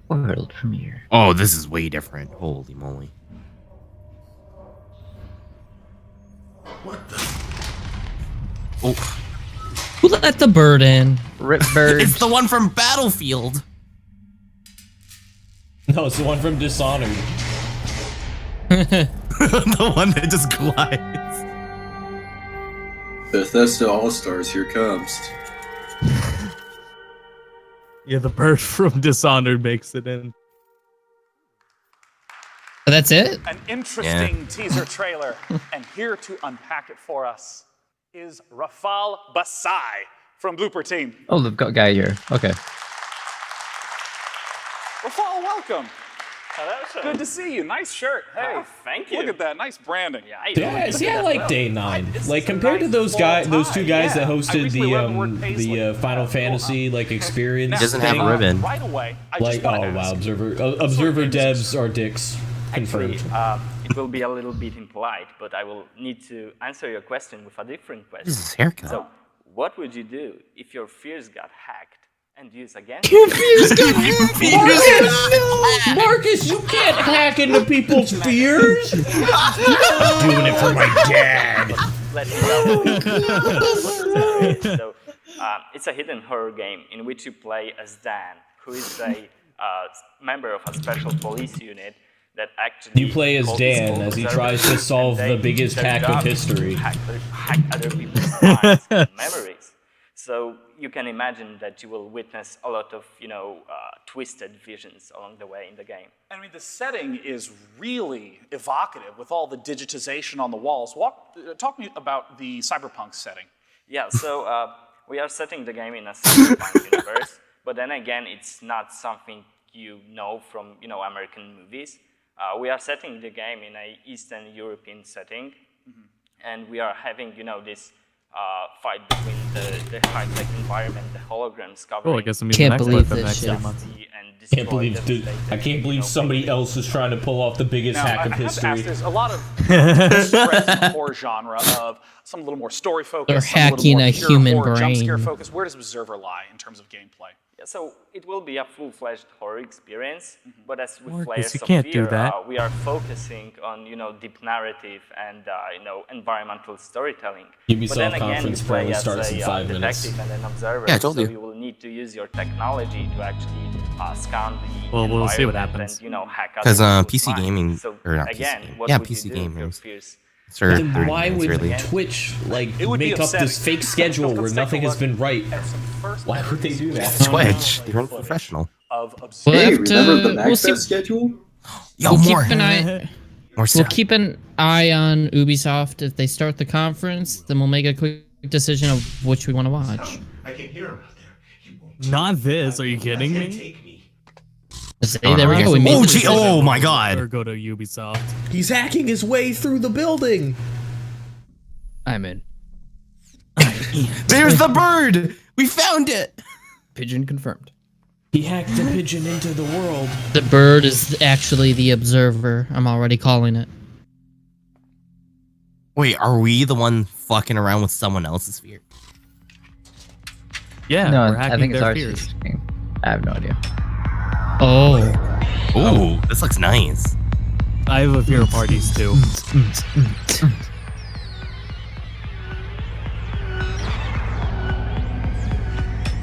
World premiere. Oh, this is way different. Holy moly. What the? Oh. Who let the bird in? Rip bird. It's the one from Battlefield. No, it's the one from Dishonored. The one that just glides. Bethesda All-Stars, here comes. Yeah, the bird from Dishonored makes it in. That's it? An interesting teaser trailer. And here to unpack it for us is Rafal Basai from Blooper Team. Oh, they've got a guy here. Okay. Rafal, welcome. Good to see you. Nice shirt. Hey, thank you. Look at that. Nice branding. Yeah, see, I like Day 9. Like, compared to those two guys that hosted the Final Fantasy like experience. He doesn't have a ribbon. Right away. Like, oh wow, Observer devs are dicks. Confirmed. It will be a little bit impolite, but I will need to answer your question with a different question. This is haircut. So, what would you do if your fears got hacked and used again? Marcus, you can't hack into people's fears. I'm doing it for my dad. Let's so, it's a hidden horror game in which you play as Dan, who is a member of a special police unit that actually... You play as Dan as he tries to solve the biggest hack of history. Hack other people's minds and memories. So you can imagine that you will witness a lot of, twisted visions along the way in the game. I mean, the setting is really evocative with all the digitization on the walls. Talk me about the cyberpunk setting. Yeah, so we are setting the game in a cyberpunk universe, but then again, it's not something you know from, American movies. We are setting the game in an Eastern European setting, and we are having, this fight between the high-tech environment, the holograms covering. Oh, I guess I'm using Can't believe this shit. I can't believe somebody else is trying to pull off the biggest hack of history. I have to ask, there's a lot of spreads in the horror genre of some a little more story focused, They're some a little hacking more a pure human horror, jump brain. scare focus. Where does Observer lie in terms of gameplay? Yeah, so it will be a full-fledged horror experience, but as with Marcus, Layers you of can't do Fear, that. we are focusing on deep narrative and environmental storytelling. Ubisoft but then again, Conference you play Pro as starts in a 5 minutes. detective and an observer, Yeah, I told so you. you will need to use your technology to actually scan the Well, we'll see what environment happens. and hack other Because people's PC minds. gaming, So or not again, PC, what yeah, would you PC do if your gamers. fears? Sir, Then 30 why minutes, would really. Twitch It would be make up this upsetting. fake schedule where Let's take nothing a has look been right? at some first Why would they do that? Twitch, they're unprofessional. Of We'll Observer. Hey, have to- remember the we'll access see- schedule? Yo, We'll more. keep an eye. More We'll stuff. keep an eye on Ubisoft. If they start the conference, then we'll make a quick decision of which we want to watch. I can hear him out there. He won't Not this. Are you kidding me? take me. See, there we go. We made Oh, the gee, decision. oh my Or god. go to Ubisoft. He's hacking his way through the building. I'm in. There's the bird! We found it! Pigeon confirmed. He hacked the pigeon into the world. The bird is actually the observer. I'm already calling it. Wait, are we the one fucking around with someone else's fear? Yeah, No, we're I hacking think it's their ours. fears. I have no idea. Oh. Ooh, this looks nice. I have a fear of parties too.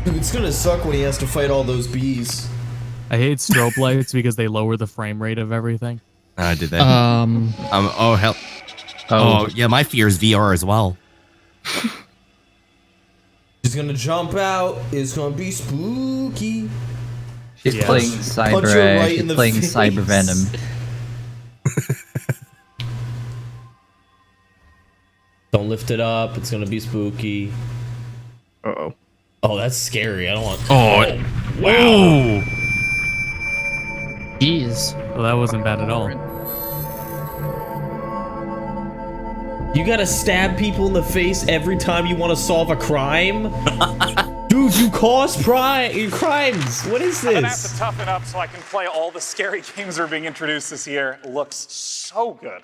It's gonna suck when he has to fight all those bees. I hate strobe lights because they lower the frame rate of everything. I did that. Oh, hell. Oh. Oh, yeah, my fear is VR as well. He's gonna jump out. It's gonna be spooky. She's Yeah. playing Punch her right she's in the playing face. Cyber Venom. Don't lift it up. It's gonna be spooky. Uh-oh. Oh, that's scary. I don't want. Oh, wow. Jeez. Well, that wasn't bad at all. You gotta stab people in the face every time you want to solve a crime? Dude, you cause crimes. What is I'm gonna have to this? toughen up so I can play all the scary games that are being introduced this year. Looks so good.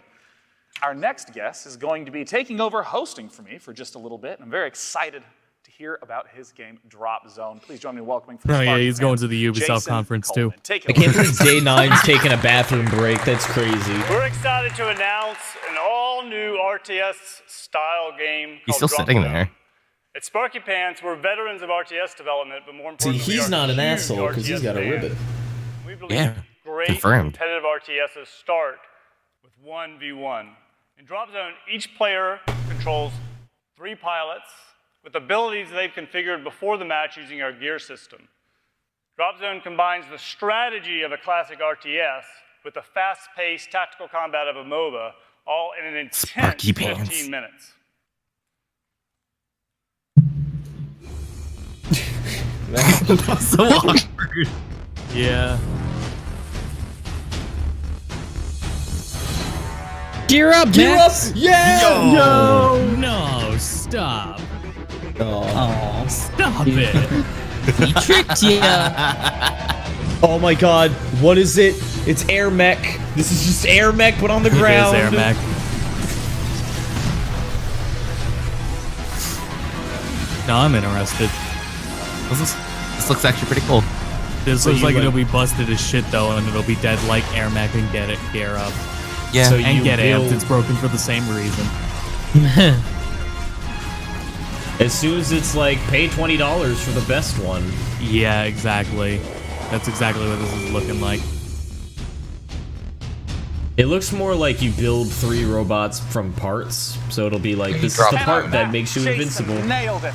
Our next guest is going to be taking over hosting for me for just a little bit. I'm very excited to hear about his game, Drop Zone. Please join me in welcoming from Oh yeah, Sparky he's going fans, to the Ubisoft Jason conference Coleman. too. Take I it can't away. believe Day 9's taking a bathroom break. That's crazy. We're excited to announce an all-new RTS-style game He's called still Drop sitting Zone. there. At Sparky Pants, we're veterans of RTS development, but more See, importantly, he's we are not an huge asshole because he's RTS got a fans. ribbon. We believe Yeah, great confirmed. competitive RTSs start with 1v1. In Drop Zone, each player controls 3 pilots with abilities they've configured before the match using our gear system. Drop Zone combines the strategy of a classic RTS with the fast-paced tactical combat of a MOBA, all in an intense Sparky Pants. 15 minutes. That's so awkward. Yeah. Gear up, Gear up! Max! Yeah! Yo! No, stop. Oh, Stop it. he tricked you. Oh my god, what is it? It's Air Mech. This is just Air Mech, but on the ground. It is Air Mech. No, I'm interested. This looks actually pretty cool. This So looks you like it'll would- be busted as shit though, and it'll be dead like Air Mech and get it gear up. Yeah. So And you get amped. build- It's broken for the same reason. As soon as it's like, pay $20 for the best one. Yeah, exactly. That's exactly what this is looking like. It looks more like you build 3 robots from parts, so it'll be like, this is the part that makes you invincible. Nailed it.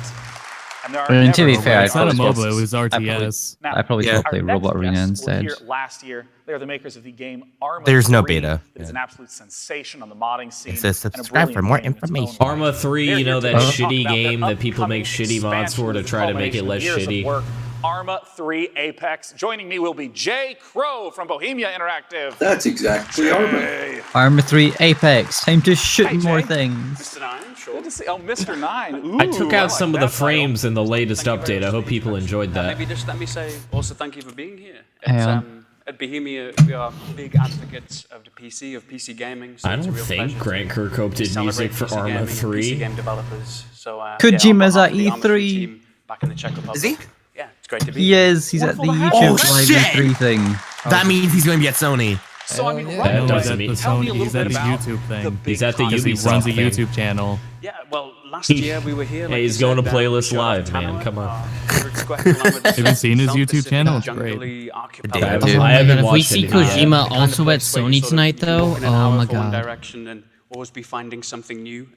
And there are I mean, to be never fair, It's not a probably MOBA, it was I probably- RTS. Now, I probably Yeah. still play our next Robot Arena guests were instead. here last year. They are the makers of the game Arma There's no 3. beta. It is an absolute sensation on the modding scene. It says and a subscribe for brilliant more game in its own information. right. Arma 3, They're you know, here that today to talk shitty about their game that people upcoming make shitty mods for to expansion try to make it culmination less of years of shitty. work. Arma 3 Apex. Joining me will be Jay Crow from Bohemia Interactive. That's exactly Arma. Jay. Arma 3 Apex. Time to shoot Hi, more Jay. things. Mr. Nine, sure. Good to see. Oh, Mr. 9. Ooh, I took out like some of the that title. frames in the latest update. I hope people enjoyed that. Maybe just let me say also thank you for being here. Hang It's, on. at Bohemia, we are big advocates of the PC, of PC gaming. So I it's a don't real think pleasure Grant to Kirkhope did celebrate music for PC Arma gaming and 3. PC game developers. So, Kojima's on at behalf of the Arma 3 E3. team back in the Czech Republic. Is he? Yeah, it's great to be He here. is. He's at the Wonderful to have YouTube you. Live shit! E3 thing. That means he's going to be at Sony. So, I mean, That right No, he's doesn't at mean- the Tell me a Sony. little He's at bit the about YouTube the thing. big He's at the Because he Ubisoft runs a thing. YouTube channel. Yeah, well, last year we were here. Like he's you going said, to Playlist showed off Live, man. Tanoa, Come on. 100 square kilometers Have you seen his South YouTube Pacific channel? It's great. jungly I archipelago. haven't- Oh I my haven't god, if we watched see anything yet. Kojima Kind of also at place where you Sony sort of tonight, though, walk in an oh hour my for one god. direction and always be finding something new.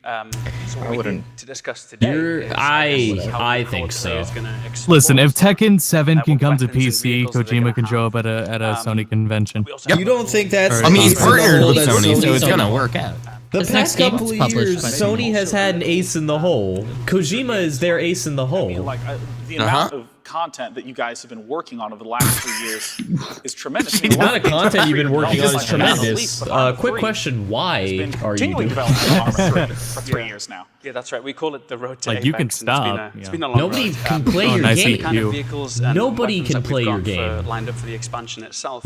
So what we need to discuss today You're- is, I how think the so. player is gonna explore Listen, if Tekken 7 can what come to weapons and PC, vehicles that they're Kojima gonna can show have. up at a Sony convention. We also have You don't think that's... I mean, he's the case in the partnered hole with that Sony, so it's Sony- going to work out. The His past next game couple was of published years, by Sony has had an ace in the hole. Kojima is their ace in the I mean, hole. like, the amount of content that you guys have been working on over the last 3 years is tremendous. The amount of content you've been working on is Like, tremendous. at least Quick Arma 3 question, why has been are you continually doing developing Arma 3 for 3 years now. Yeah, that's right. We call it the road to Like, Apex. you can and stop, It's yeah. been a long Nobody road. can play Oh, your nice game. to Kind you. of vehicles and Nobody weapons can that play we've your got game. lined up for the expansion itself.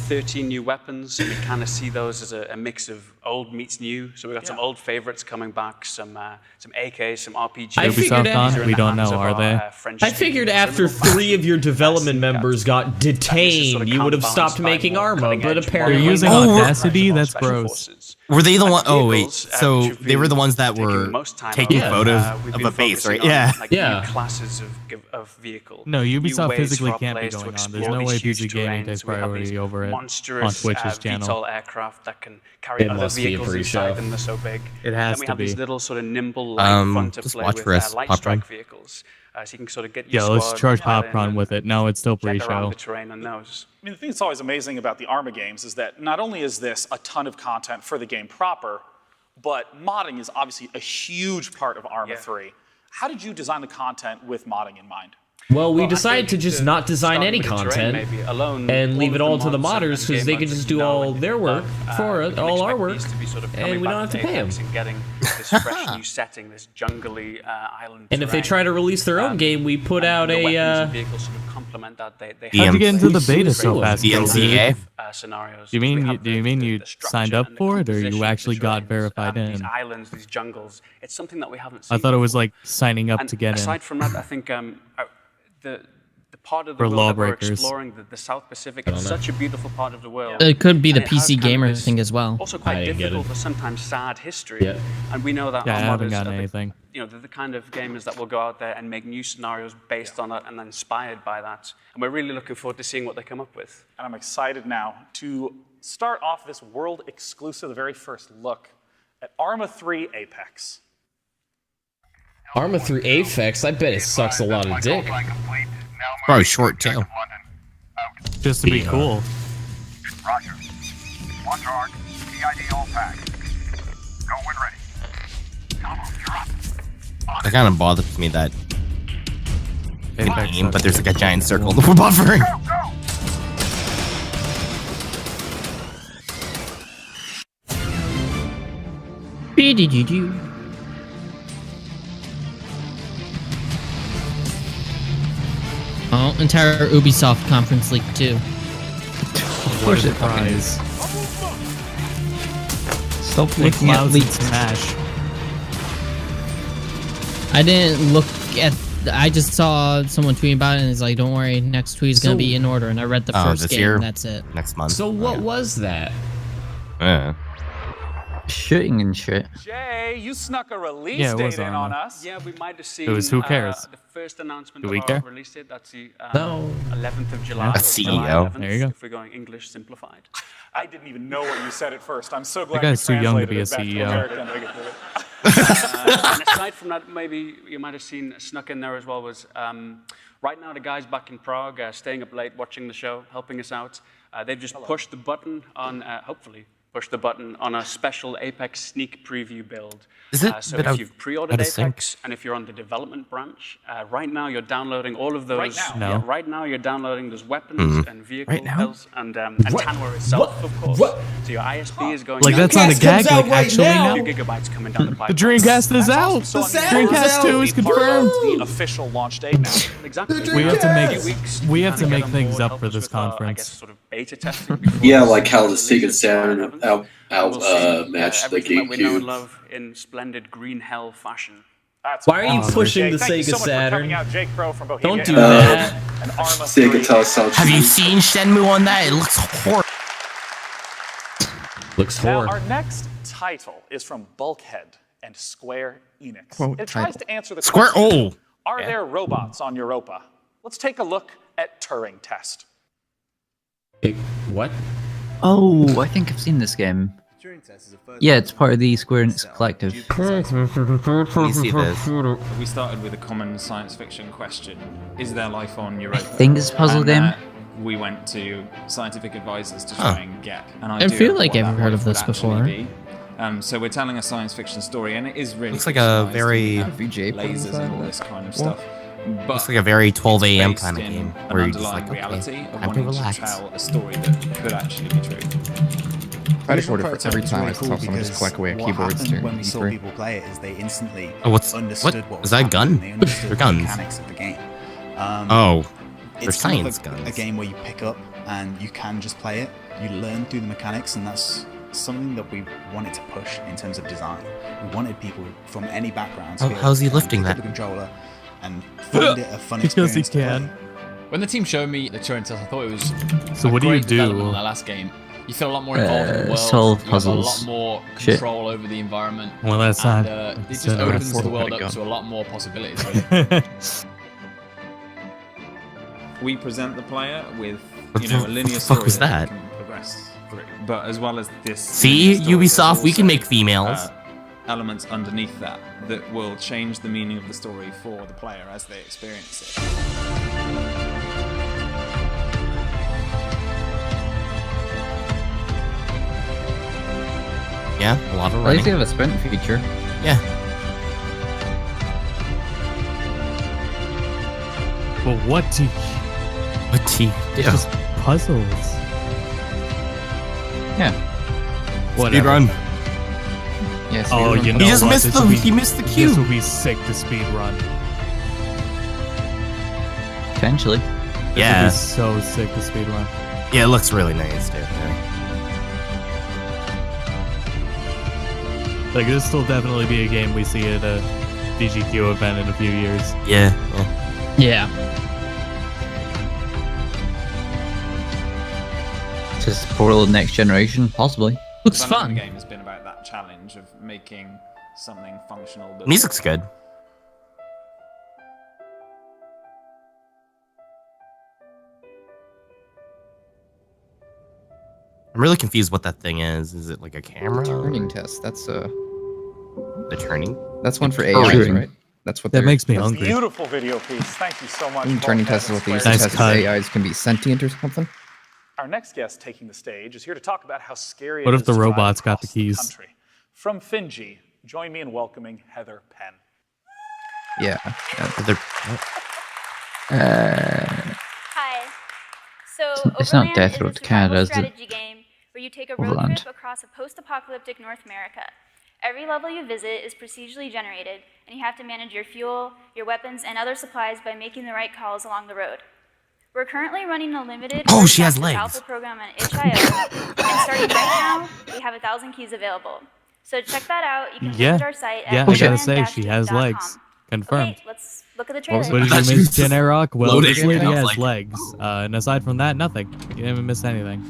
13 new weapons, and we kind of see those as a mix of old meets new. So we got some old favorites coming back, some AKs, some RPGs. I figured Ubisoft out- on? We don't know, are they? I figured after 3 of your development members got detained, you would have stopped making Arma, but apparently You're using not. Audacity? That's gross. Were they the one? Oh wait, vehicles, so which have they were the been ones that taking were most time taking on. photos We've of been a base, focusing right? on, Yeah. like, Yeah. new classes of vehicle. No, new Ubisoft ways physically for our can't be players to going on. explore There's no these way huge PC gaming terrains. takes We have priority these over it monstrous, on Twitch's channel. VTOL aircraft that can carry It other must be a vehicles pre-show. inside them. They're so big. It has Then we to have these be. little sort of nimble, light, fun to just play watch with for us, light Popcorn. strike vehicles. So you can sort of get your Yeah, let's squad, charge pile in Popcorn and with it. No, it's still check around pre-show. the terrain on those. I mean, the thing that's always amazing about the Arma games is that not only is this a ton of content for the game proper, but modding is obviously a huge part of Arma 3. How did you design the content with modding in mind? Well, we decided to just not design any content and leave it all to the modders because they could just do all their work for us, all our work, and we don't have to pay them. Getting this fresh new setting, this jungly island. And if they try to release their own game, we put out a. Vehicles sort of complement that. They How'd you get into the beta so fast? DMCA? Scenarios. Do you mean you signed up for it, or you actually got verified These in? islands, these jungles. It's something that we haven't seen. I thought it was like signing up And to get in. aside from that, I think the part of the For world that we're lawbreakers. exploring, the South Pacific, is such a beautiful part of the world. It could be the And it has PC kind of gamer this thing as well. Also quite difficult, but sometimes sad history. Yeah. And we know that Yeah, I our haven't modders gotten are anything. they're the kind of gamers that will go out there and make new scenarios based on that and inspired by that. And we're really looking forward to seeing what they come up with. And I'm excited now to start off this world exclusive, the very first look at Arma 3 Apex. Arma 3 Apex, I bet it sucks a lot of dick. Probably short too. Just to be cool. Roger. Launch arc. PID all packed. Go when ready. Come on, you're up. It kind of bothers me that Apex game, sucks. but there's like a giant circle that we're buffering. Be-de-de-doo. Oh, entire Ubisoft conference leak too. What a surprise. Stop With looking at clouds and leaks. Smash. I didn't look at. I just saw someone tweeting about it, and it's like, "Don't worry, next tweet's gonna be in order." And I read the first this game, year? and that's it. Next month. So what was that? Shooting and shit. Jay, you snuck a release Yeah, it was date in Arma. on us. Yeah, we might have seen It was Who Cares? The first announcement Do we of care? our release date. That's the No. 11th of July. A or CEO. July 11th, There you go. If we're going English simplified. I didn't even know what you said at first. I'm so glad That guy's you too young to translated be it a back to CEO. American. And aside from that, maybe you might have seen snuck in there as well was right now the guys back in Prague staying up late watching the show, helping us out. They've just pushed the button on, hopefully, push the button on a special Apex sneak preview build. Is it So that if out- you've pre-ordered out of sync? Apex and if you're on the development branch, right now you're downloading all of those. Right now? No. Yeah, right now you're downloading those weapons and vehicle Right now? builds and Tanware itself, of course. What? So your ISP is going. Like down. that's not a Dreamcast gag. comes out Like right actually now. now. 2 gigabytes coming down the pipeline. The Dreamcast is out. So, I mean, Dreamcast 2 is confirmed. The official launch date now. Exactly. We have to make Weeks we have to kinda make get on things board, up help for us this with our, I conference. guess, sort of beta testing before Yeah, this like how the release Sega is July Saturn 11th. We'll see, matched the everything that we know and GameCube. love in splendid green hell fashion. That's Why are you awesome, pushing Jake. the Thank you Sega so much for Saturn? coming out, Jake Pro from Bohemia. Don't do Interactive that. and Arma Sega 3. Sound Have you Cheese. seen Shenmue on that? It looks horrible. Looks Now, horrible. our next title is from Bulkhead and Square Enix. Quote It tries title. to answer the Square. question, Oh. are there robots on Europa? Let's take a look at Turing Test. What? Oh, I think I've seen this game. Yeah, it's part of the Square Enix Collective. You see this? We started with a common science fiction question: is there life on Europa? I think it's a puzzle And, game. We went to scientific advisors to try and get an I idea. feel of like what I've that heard of life would this actually before. be. So we're telling a science fiction story, and it is really Looks like a fictionalized. very- You have VJ lasers and all this kind of stuff. But Looks like a very 12 it's a.m. based kind of in game an where you're just underlying like, okay, reality of time to wanting relax. tell a story that could actually be true. I just ordered for every time I saw someone just click away a keyboard during when we saw E3. people play it is they instantly Oh, understood what? what Is was that a happening. gun? They understood They're the guns. mechanics of the game. Oh, they're It's kind of science a guns. game where you pick up and you can just play it. You learn through the mechanics, and that's something that we wanted to push in terms of design. We wanted people from any background to Oh, be able how's he to lifting pick up that? the controller and find it a fun Because he experience to play. can. When the team showed me the Turing Test, I thought it was So a what do you great development do? on that last game. You feel a lot more involved in the world. Solve you puzzles. have a lot more Shit. control over the environment. Well, that's and, not- it that's just not opens the a world gun. up to a lot more possibilities. Really. We present the player with, What you know, the a linear fuck story was that that? they can progress through. But as well as this, See, linear story, Ubisoft, there's we can also, make females. Elements underneath that that will change the meaning of the story for the player as they experience it. Yeah, a lot of At running. least they have a sprint feature. Yeah. But what do you... It's just puzzles. Yeah. Whatever. Speedrun. Yes. Oh, you know He just what? missed This the. will be- He missed the cue. This will be sick to speedrun. Potentially. Yeah. This will be so sick to speedrun. Yeah, it looks really nice, dude. Yeah. Like, this will definitely be a game we see at a DGQ event in a few years. Yeah. Yeah. Just Portal next generation, possibly. Looks None of fun. The game has been about that challenge of making something functional. But Music's good. I'm really confused what that thing is. Is it like a camera? Turning test. That's The turning? That's one for Oh, AIs, shooting. right? That's what That they're- makes me that's- hungry. Beautiful video piece. Thank you so much. Turning both test is Evan what they use Square to and test cut. if AIs can be sentient or something. Our next guest taking the stage is here to talk about how scary What it if is the to drive robots got the across keys? country. From Finji, join me in welcoming Heather Penn. Yeah. Hi. So It's not Overland Death is Road a to Canada, is survival it? strategy game where you take a road Overland. trip across a post-apocalyptic North America. Every level you visit is procedurally generated, and you have to manage your fuel, your weapons, and other supplies by making the right calls along the road. We're currently running a limited Oh, she has early legs. alpha program on itch.io, and starting right now, we have 1,000 keys available. So check that out. You can Yeah. visit our site Yeah, at I gotta say, she has overland-team.com. legs. Confirmed. Okay, let's look at the What trailer. did you miss, Gen Rock? Well, Loading. this lady Sounds has like- legs. And aside from that, nothing. You didn't miss anything.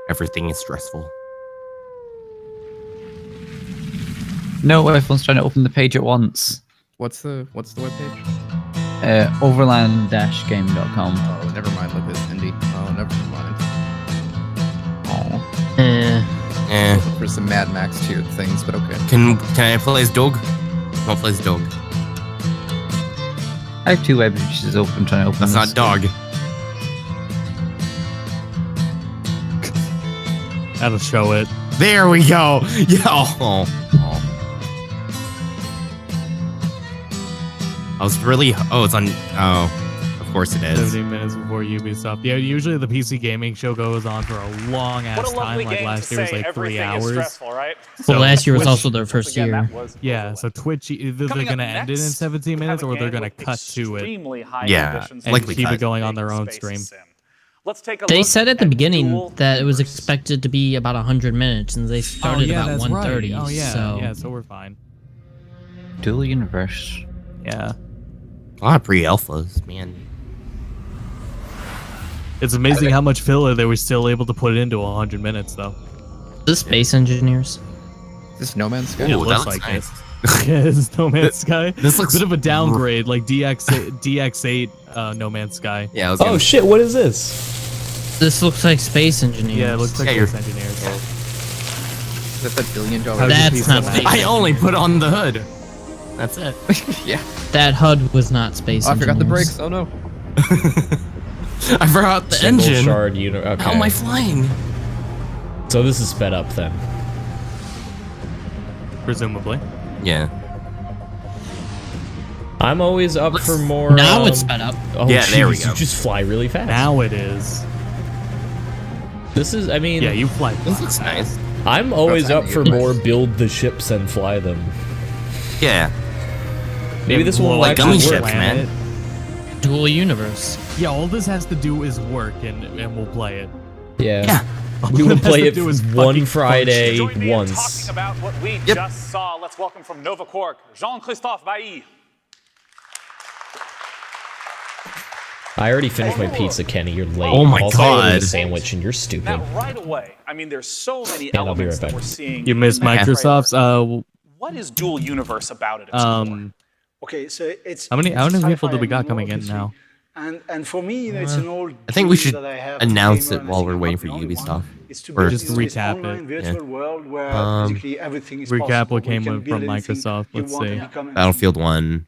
Everything is stressful. No, everyone's trying to open the page at once. What's the webpage? Overland-game.com. Oh, never mind. Look at this indie. Oh, never mind. Oh. For some Mad Max tiered things, but okay. Can I play as dog? I'll play as dog. I have two web pages open trying to open That's this. not dog. That'll show it. There we go. Yeah. Oh. I was really. Oh, it's on. Oh, of course it is. 17 minutes before Ubisoft. Yeah, usually the PC gaming show goes on for a long ass What a time. lovely Like game last to year was say like 3 everything is hours. stressful, right? Well, last year was Twitch- also their first Again, year. that was Yeah, so Twitch either Coming they're up gonna end it in next, 17 minutes we or have a they're game gonna with cut to it. extremely high Yeah, ambitions and likely keep cut. it going on their Big own Space stream. Sim. Let's take a They look said at the at beginning Dual that it was Universe. expected to be about 100 minutes, and they started about that's 1:30. right. Oh yeah, so yeah. So we're fine. Dual Universe. Yeah, A lot of pre-alphas, man. it's amazing how much filler they were still able to put into 100 minutes though. the Space Engineers. Is this No Man's Sky? It Ooh, looks that looks like nice. it. Yeah, it's No Man's Sky. This looks bit of a downgrade, like DX8 No Man's Sky. Yeah. I was Oh gonna- shit! What is this? This looks like Space Engineers. Yeah, it looks like Yeah, Space Engineers. Is that the $1 billion? That's not Space I only put on the hood. That's it. Yeah. That HUD was not Space Oh, I forgot the Engineers. brakes. Oh no. I forgot the Single engine. shard unit. Okay. How am I flying? So this is sped up then. Presumably. Yeah. I'm always up for more. Now it's sped up. Oh, Yeah, there we jeez, go. You just fly really fast. Now it is. This is. I mean. Yeah, you fly. This looks nice. I'm always That's up for more build the ships and fly them. Yeah. Maybe this one will like actually gummy work. ships, man. Dual Universe. Yeah, all this has to do is work, and we'll play it. Yeah. Yeah. All We will it has play to it do is one fucking Friday Join me in once. talking about what we just saw. Let's welcome from Nova Cork, Jean-Christophe Bailly. I already finished my pizza, Kenny. You're late. Oh my I'll say it with God. a sandwich, and you're stupid. Now, right away, I mean, there's so many And I'll be elements right that back. we're seeing. You missed in that trailer. Microsoft's. What is Dual Universe about it? Its core? Okay, so it's How many it's people do we sci-fi got anymore, coming in obviously. now? And for me, you know, it's an old I think we dream should that I have as a announce gamer, it and I while think we're I'm waiting not for the only Ubisoft. one. It's to Or build just this recap online it. virtual world where basically everything is Recap possible. what where you came can from build anything Microsoft. you Let's want see. and become Battlefield 1.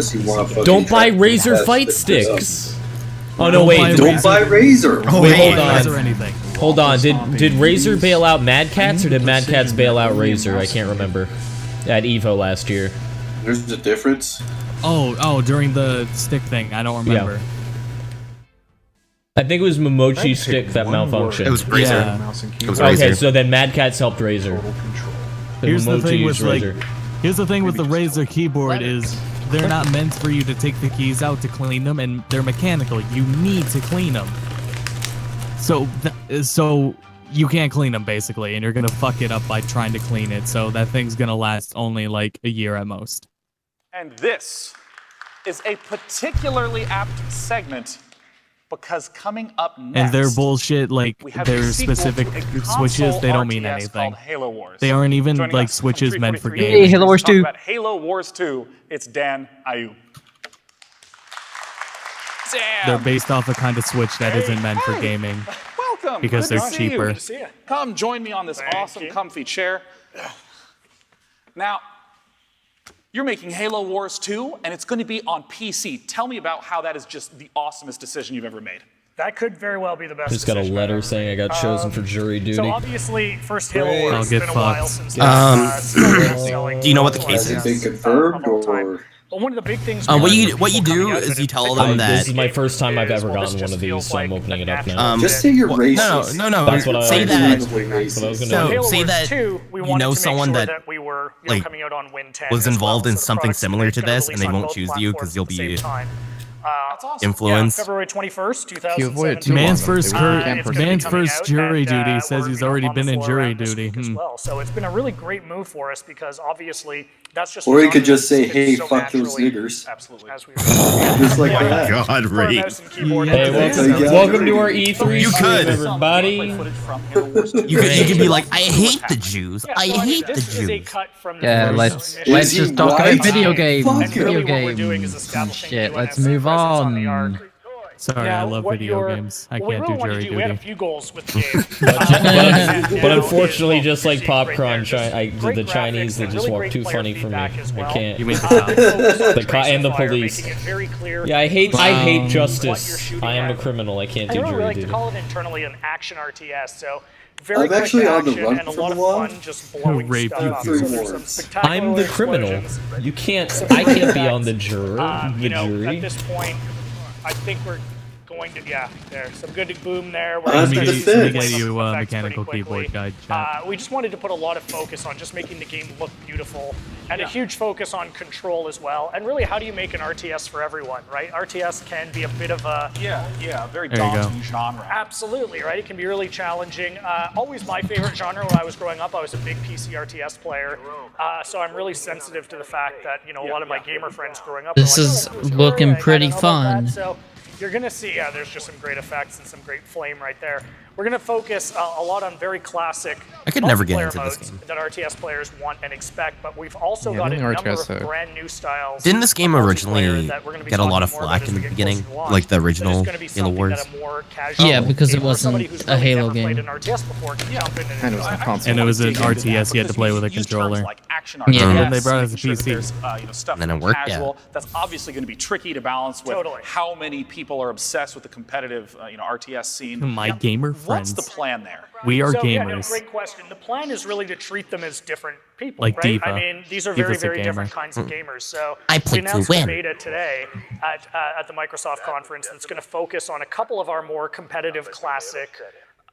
unless you want to. Don't buy Razer fight sticks. Oh no, wait! Don't buy Razer. Oh, Wait, hold hold on. on. Or anything. Hold on. Did Razer bail out Mad Cats or did Mad Cats bail out Razer? I can't remember. At Evo last year. There's a difference. Oh, during the stick thing. I don't remember. Yeah. I think it was Momochi stick that malfunctioned. It was Razer. Yeah. It was Okay, Razer. so then Mad Cats helped Razer. Here's the thing with Razer. here's the thing with the Razer keyboard is they're not meant for you to take the keys out to clean them, and they're mechanical. You need to clean them. So you can't clean them basically, and you're gonna fuck it up by trying to clean it. So that thing's gonna last only like a year at most. And this is a particularly apt segment because coming up next, And their bullshit, like we have their a sequel specific to a console switches, they don't mean RTS anything. called Halo Wars. They aren't even Joining like us from switches meant for 343 gaming. Halo Wars to talk 2. about Halo Wars 2, it's Dan Ayub. They're based off a kind of switch that isn't meant for gaming. Welcome. Because Good they're to see you. cheaper. Good to see you. Come join me on this awesome, comfy chair. Now, you're making Halo Wars 2, and it's going to be on PC. Tell me about how that is just the awesomest decision you've ever made. That could very well be the best. Just got a letter saying I got chosen for jury duty. So obviously, first Halo Great. Wars. I'll It's get been a while fucked. since Do you know what the case Has it is? been confirmed or? But one of the big things. What you do is you tell them that This is my first time I've ever gotten one of these, so I'm opening it up now. Just say you're racist. No. That's what I Say was that. That's what I was gonna So do. say that you know someone that like coming out on Win 10 was as involved well, in so the something product's similar to gonna this, release and they on won't both choose you because platforms you'll at the same be time. influenced. Yeah, February 21st, He avoided 2017. Man's first, It's gonna be man's coming first out, jury and, duty says we're, he's you know, already on the been in floor jury around this duty. week as well. So it's been a really great move for us because obviously that's just. Or a he could genre just say, that's "Hey, so fuck those naturally- niggers." Absolutely. As we Just like that. God, For a Reed. mouse and keyboard. Hey, welcome to our E3 You stream, could. everybody. You could be like, I hate the Jews. I hate the This is a Jews. cut from the Yeah, first let's mission. just talk white? about video games. Fuck Video Really what we're doing is games. establishing Shit, UNSC let's move presence on the on. arc. Sorry, Now, I love what video you're- games. I what we can't really do wanted jury to do, we had a duty. few goals with the game. But unfortunately, just like Popcorn, the Chinese, they just walk too funny for me. I can't. You mean the cops? And the police. Yeah, I hate justice. I am a criminal. I can't I do don't really jury like to duty. call it internally an action RTS, so very I'm quick actually on the action run and a from lot of law. fun just blowing Rape stuff you up. through So there's some wars. spectacular I'm the criminal. explosions. You can't. I can't be on the juror. You know, jury. at this point, I think we're going to, yeah, there's some good boom there. We're Let gonna me start get- to see let me some get you a effects mechanical pretty quickly. keyboard guide, chat. We just wanted to put a lot of focus on just making the game look beautiful and a huge focus on control as well. And really, how do you make an RTS for everyone, right? RTS can be a bit of a very There you go. daunting genre. Absolutely, right? It can be really challenging. Always my favorite genre when I was growing up. I was a big PC RTS player. So I'm really sensitive to the fact that, you know, a lot of my gamer friends growing up This were like, is "Oh, that was looking great. I pretty don't know about fun. that." So you're going to see, there's just some great effects and some great flame right there. We're going to focus a lot on very classic I could never get multiplayer into this modes game. that RTS players want and expect, but we've also Yeah, got the a only number RTS of brand new styles. Didn't this game of originally multiplayer that we're gonna be get a lot talking of more flack about in as the we get beginning? closer to launch, Like the but it's original gonna be Halo something Wars? that a more casual Yeah, because it gamer or somebody wasn't who's a really Halo never played game. an RTS before can jump in And it was on console. And it was an dig into RTS that you had to because play we with a use terms controller. like action Yeah. RTS, And then they brought it as a making sure that PC. there's, stuff And then it for worked, yeah. casual. That's obviously going to be tricky to balance with Totally. how many people are obsessed with the competitive, RTS scene. My gamer What's friends. the plan there? We are So, yeah, no, gamers. great question. The plan is really to treat them as different people, Like right? Diva. I mean, these are very, Diva's a very gamer. different kinds of gamers. So I we play to announced a win. beta today at the Microsoft conference that's going to focus on a couple of our more competitive classic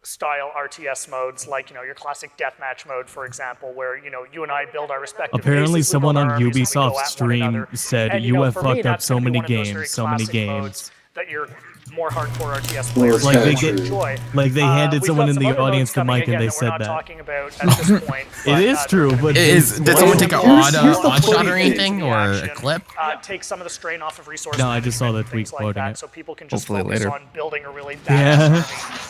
style RTS modes, like, you know, your classic deathmatch mode, for example, where, you know, you and I build our respective Apparently bases, we someone build on our armies, and we go Ubisoft at one stream another. said, And, "You know, have for me, fucked up that's so gonna be many one of those very games, so many classic games." modes that you're more hardcore RTS players Like they will get- enjoy. like they handed We've someone got in some the other modes audience the coming mic and again they that we're said not that. talking about at this point. It is true, but Did someone take an Here's the odd shot funny or thing. anything, or a clip? Take some of the strain off of resource. No, I just saw the management and tweet things like quoting that, it. so people can just Hopefully focus later. on building a really badass Yeah. army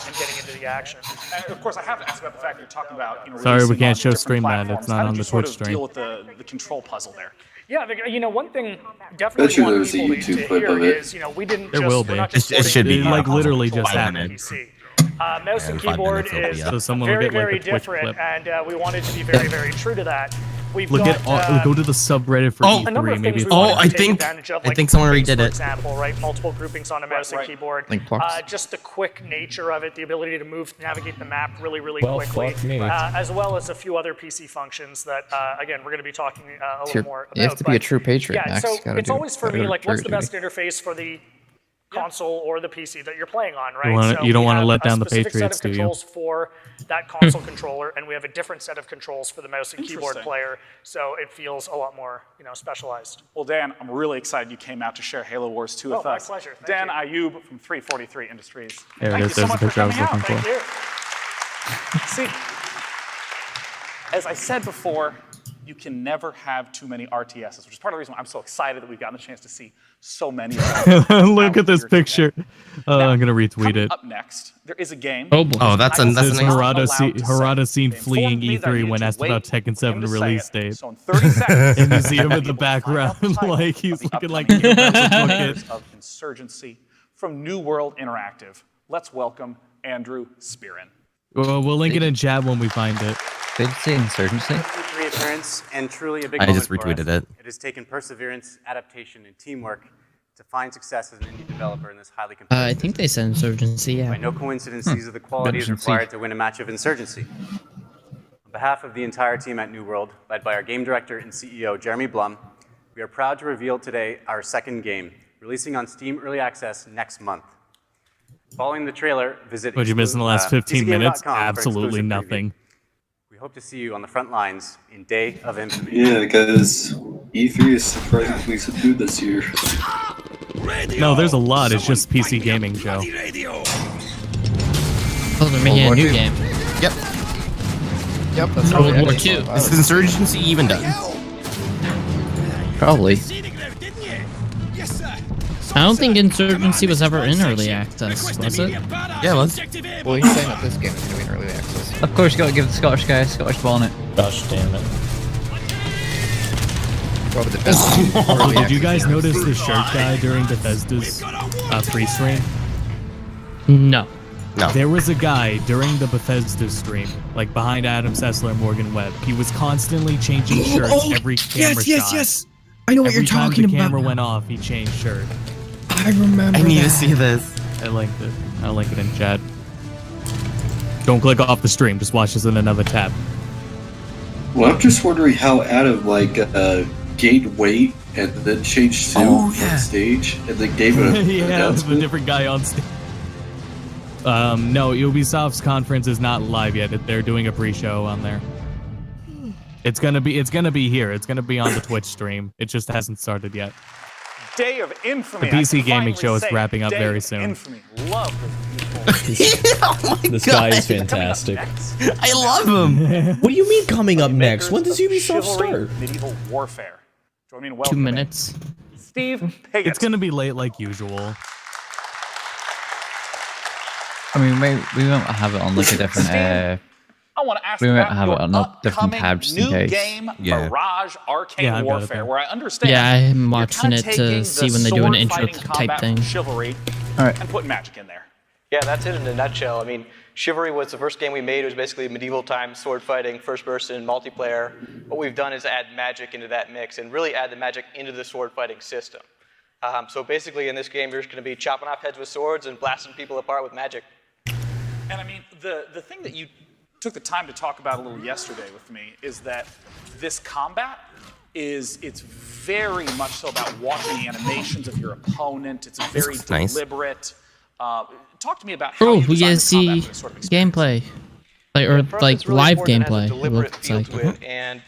and getting into the action. And of course, I have to ask about the fact that you're talking about, you know, Sorry, we releasing can't on show different stream that. platforms. It's not How did on you the sort Twitch of stream. deal with the control puzzle there? Yeah, you know, one thing definitely Bet you want there's a people YouTube to clip hear of it. is, you know, we didn't There just, will we're be. not just It should be. porting Like literally control just on happened. PC. Mouse and In 5 keyboard minutes it'll be is up. So someone will very, get, like, very a Twitch different, clip. and we wanted to be very, very true to that. We've Look got, at go to the subreddit for a number E3. of Maybe things it's we wanted to I take think advantage of, I like think someone groupings, redid for it. example, right? Multiple groupings on a mouse and keyboard. Link blocks. Just the quick nature of it, the ability to navigate the map really Well, quickly, fuck me. as well as a few other PC functions that, again, we're going to be talking a little more about. You have to be a true patriot, Yeah, Max. so Gotta it's always for gotta me, go like, to what's the jury best interface for the console or the PC that you're playing on, right? You don't we want to have let down the a specific Patriots, set of do you? controls for that console controller, and we have a different set of controls for the mouse and keyboard Interesting. player, so it feels a lot more, specialized. Well, Dan, I'm really excited you came out to share Halo Wars 2 with my us. pleasure. Thank Dan you. Ayub from 343 Industries. There it Thank is. you so There's much the for picture I was coming out. looking Thank for. you. See, as I said before, you can never have too many RTSs, which is part of the reason why I'm so excited that we've gotten the chance to see so many of them. Look at this picture. I'm gonna retweet it. Up next, there is a game. Oh, that's an This is allowed Harada seen They fleeing informed me that I E3 needed when to asked wait about Tekken 7 for him to say release it. date. So in 30 seconds, And you see him in the you'll find out background, the title like he's of the looking like upcoming he about to of Insurgency from New World Interactive. Let's welcome Andrew Spearin. Well, we'll link it in chat when we find it. Did it say Insurgency? Reappearance and truly a big I moment just retweeted for us. it. It has taken perseverance, adaptation, and teamwork to find success as an indie developer in this highly competitive. I think they said Insurgency, yeah. By no coincidence, these are the qualities Insurgency. required to win a match of Insurgency. On behalf of the entire team at New World, led by our game director and CEO, Jeremy Blum, we are proud to reveal today our second game, releasing on Steam Early Access next month. Following the trailer, visit What'd you miss in the last 15 minutes? PCGame.com for Absolutely exclusive preview. nothing. We hope to see you on the front lines in Day of Infamy. Yeah, because E3 is surprisingly subdued this year. No, there's a lot. It's just PC gaming, Joe. Oh, they're making a new game. Yep. Yep, that's World what War it II. Is Insurgency even done? Probably. I don't think Insurgency was ever in early access, was it? Yeah, it was. Well, he's saying that this game is going to be in early access. Of course, you gotta give the Scottish guy a Scottish bonnet. Gosh damn it. Probably the best. early Did you access guys game. notice the shirt guy during Bethesda's pre-stream? No. No. There was a guy during the Bethesda stream, like behind Adam Sessler and Morgan Webb. He was constantly changing shirts every camera shot. yes. I know what Every you're time talking the camera about. went off, he changed shirt. I remember. I need to see this. I linked it. I'll link it in chat. Don't click off the stream. Just watch this in another tab. Well, I'm just wondering how Adam gained weight and then changed suit on stage and then gave it a Yeah, the announcement. different guy on stage. No, Ubisoft's conference is not live yet. They're doing a pre-show on there. It's gonna be here. It's gonna be on the Twitch stream. It just hasn't started yet. Day of Infamy. The I PC can gaming finally show is say wrapping up Day very of soon. Infamy. Love this Oh my This God. guy is fantastic. I love him. What do you mean coming up next? When does Ubisoft Chivalry start? Medieval Warfare. Join me in 2 welcoming minutes. Steve Piggott. It's gonna be late like usual. I mean, we won't have it on like a different. I want to ask We you might about have your it on a different upcoming tab just in new case. game, Yeah. Mirage Arcane Yeah, I've got it Warfare, there. where I understand Yeah, I'm you're watching kinda it to taking see the when they do an intro sword-fighting type combat thing. from Chivalry Alright. and put magic in there. Yeah, that's it in a nutshell. I mean, Chivalry was the first game we made. It was basically medieval time sword fighting, first person, multiplayer. What we've done is add magic into that mix and really add the magic into the sword fighting system. So basically in this game, you're just going to be chopping off heads with swords and blasting people apart with magic. And I mean, the thing that you took the time to talk about a little yesterday with me is that this combat it's very much so about watching the animations of your opponent. It's very That's nice. deliberate. Talk to me about how Oh, you we design get to this see combat for this sort of experience. gameplay. Or For us, like it's really live important it has a gameplay, it deliberate looks feel like. to it, and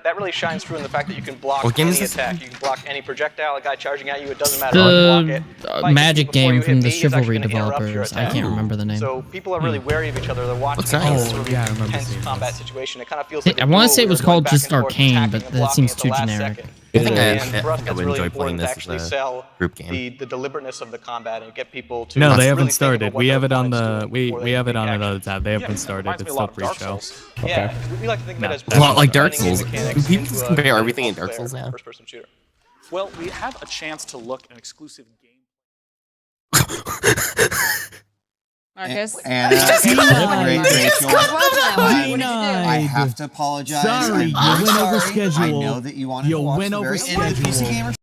that really shines through in the fact that you can block What game any is this? attack. You can block any projectile, a guy charging at you. It doesn't matter how you block The it. Fight magic before you game hit from me, the he's actually Chivalry gonna interrupt your developers. I attack. can't remember the name. So people are really wary of each other. They're watching What's it. that? It's Oh, really yeah, I remember intense seeing combat this. situation. It kind of feels like I a want duel to say it where was you're going called back just and forth, Arcane, attacking but and that blocking seems at the too last generic. second. I think And for us, I that's would really enjoy playing important to this actually as a sell group game. the deliberateness of the combat and get people to No, they really haven't think started. about what We their have it on opponent's the doing before we they have it take on action. another tab. They haven't Yeah, started. reminds It's me a still lot of Dark pre-show. Souls. Yeah, we like to think of it as A lot like Dark blending Souls. mechanics People into a compare very everything in Dark multiplayer Souls now. first-person shooter. Well, we have a chance to look at an exclusive game. Marcus? Anna, I have to apologize. Sorry, you went over schedule. I know that you wanted to watch the very end of the PC Gamer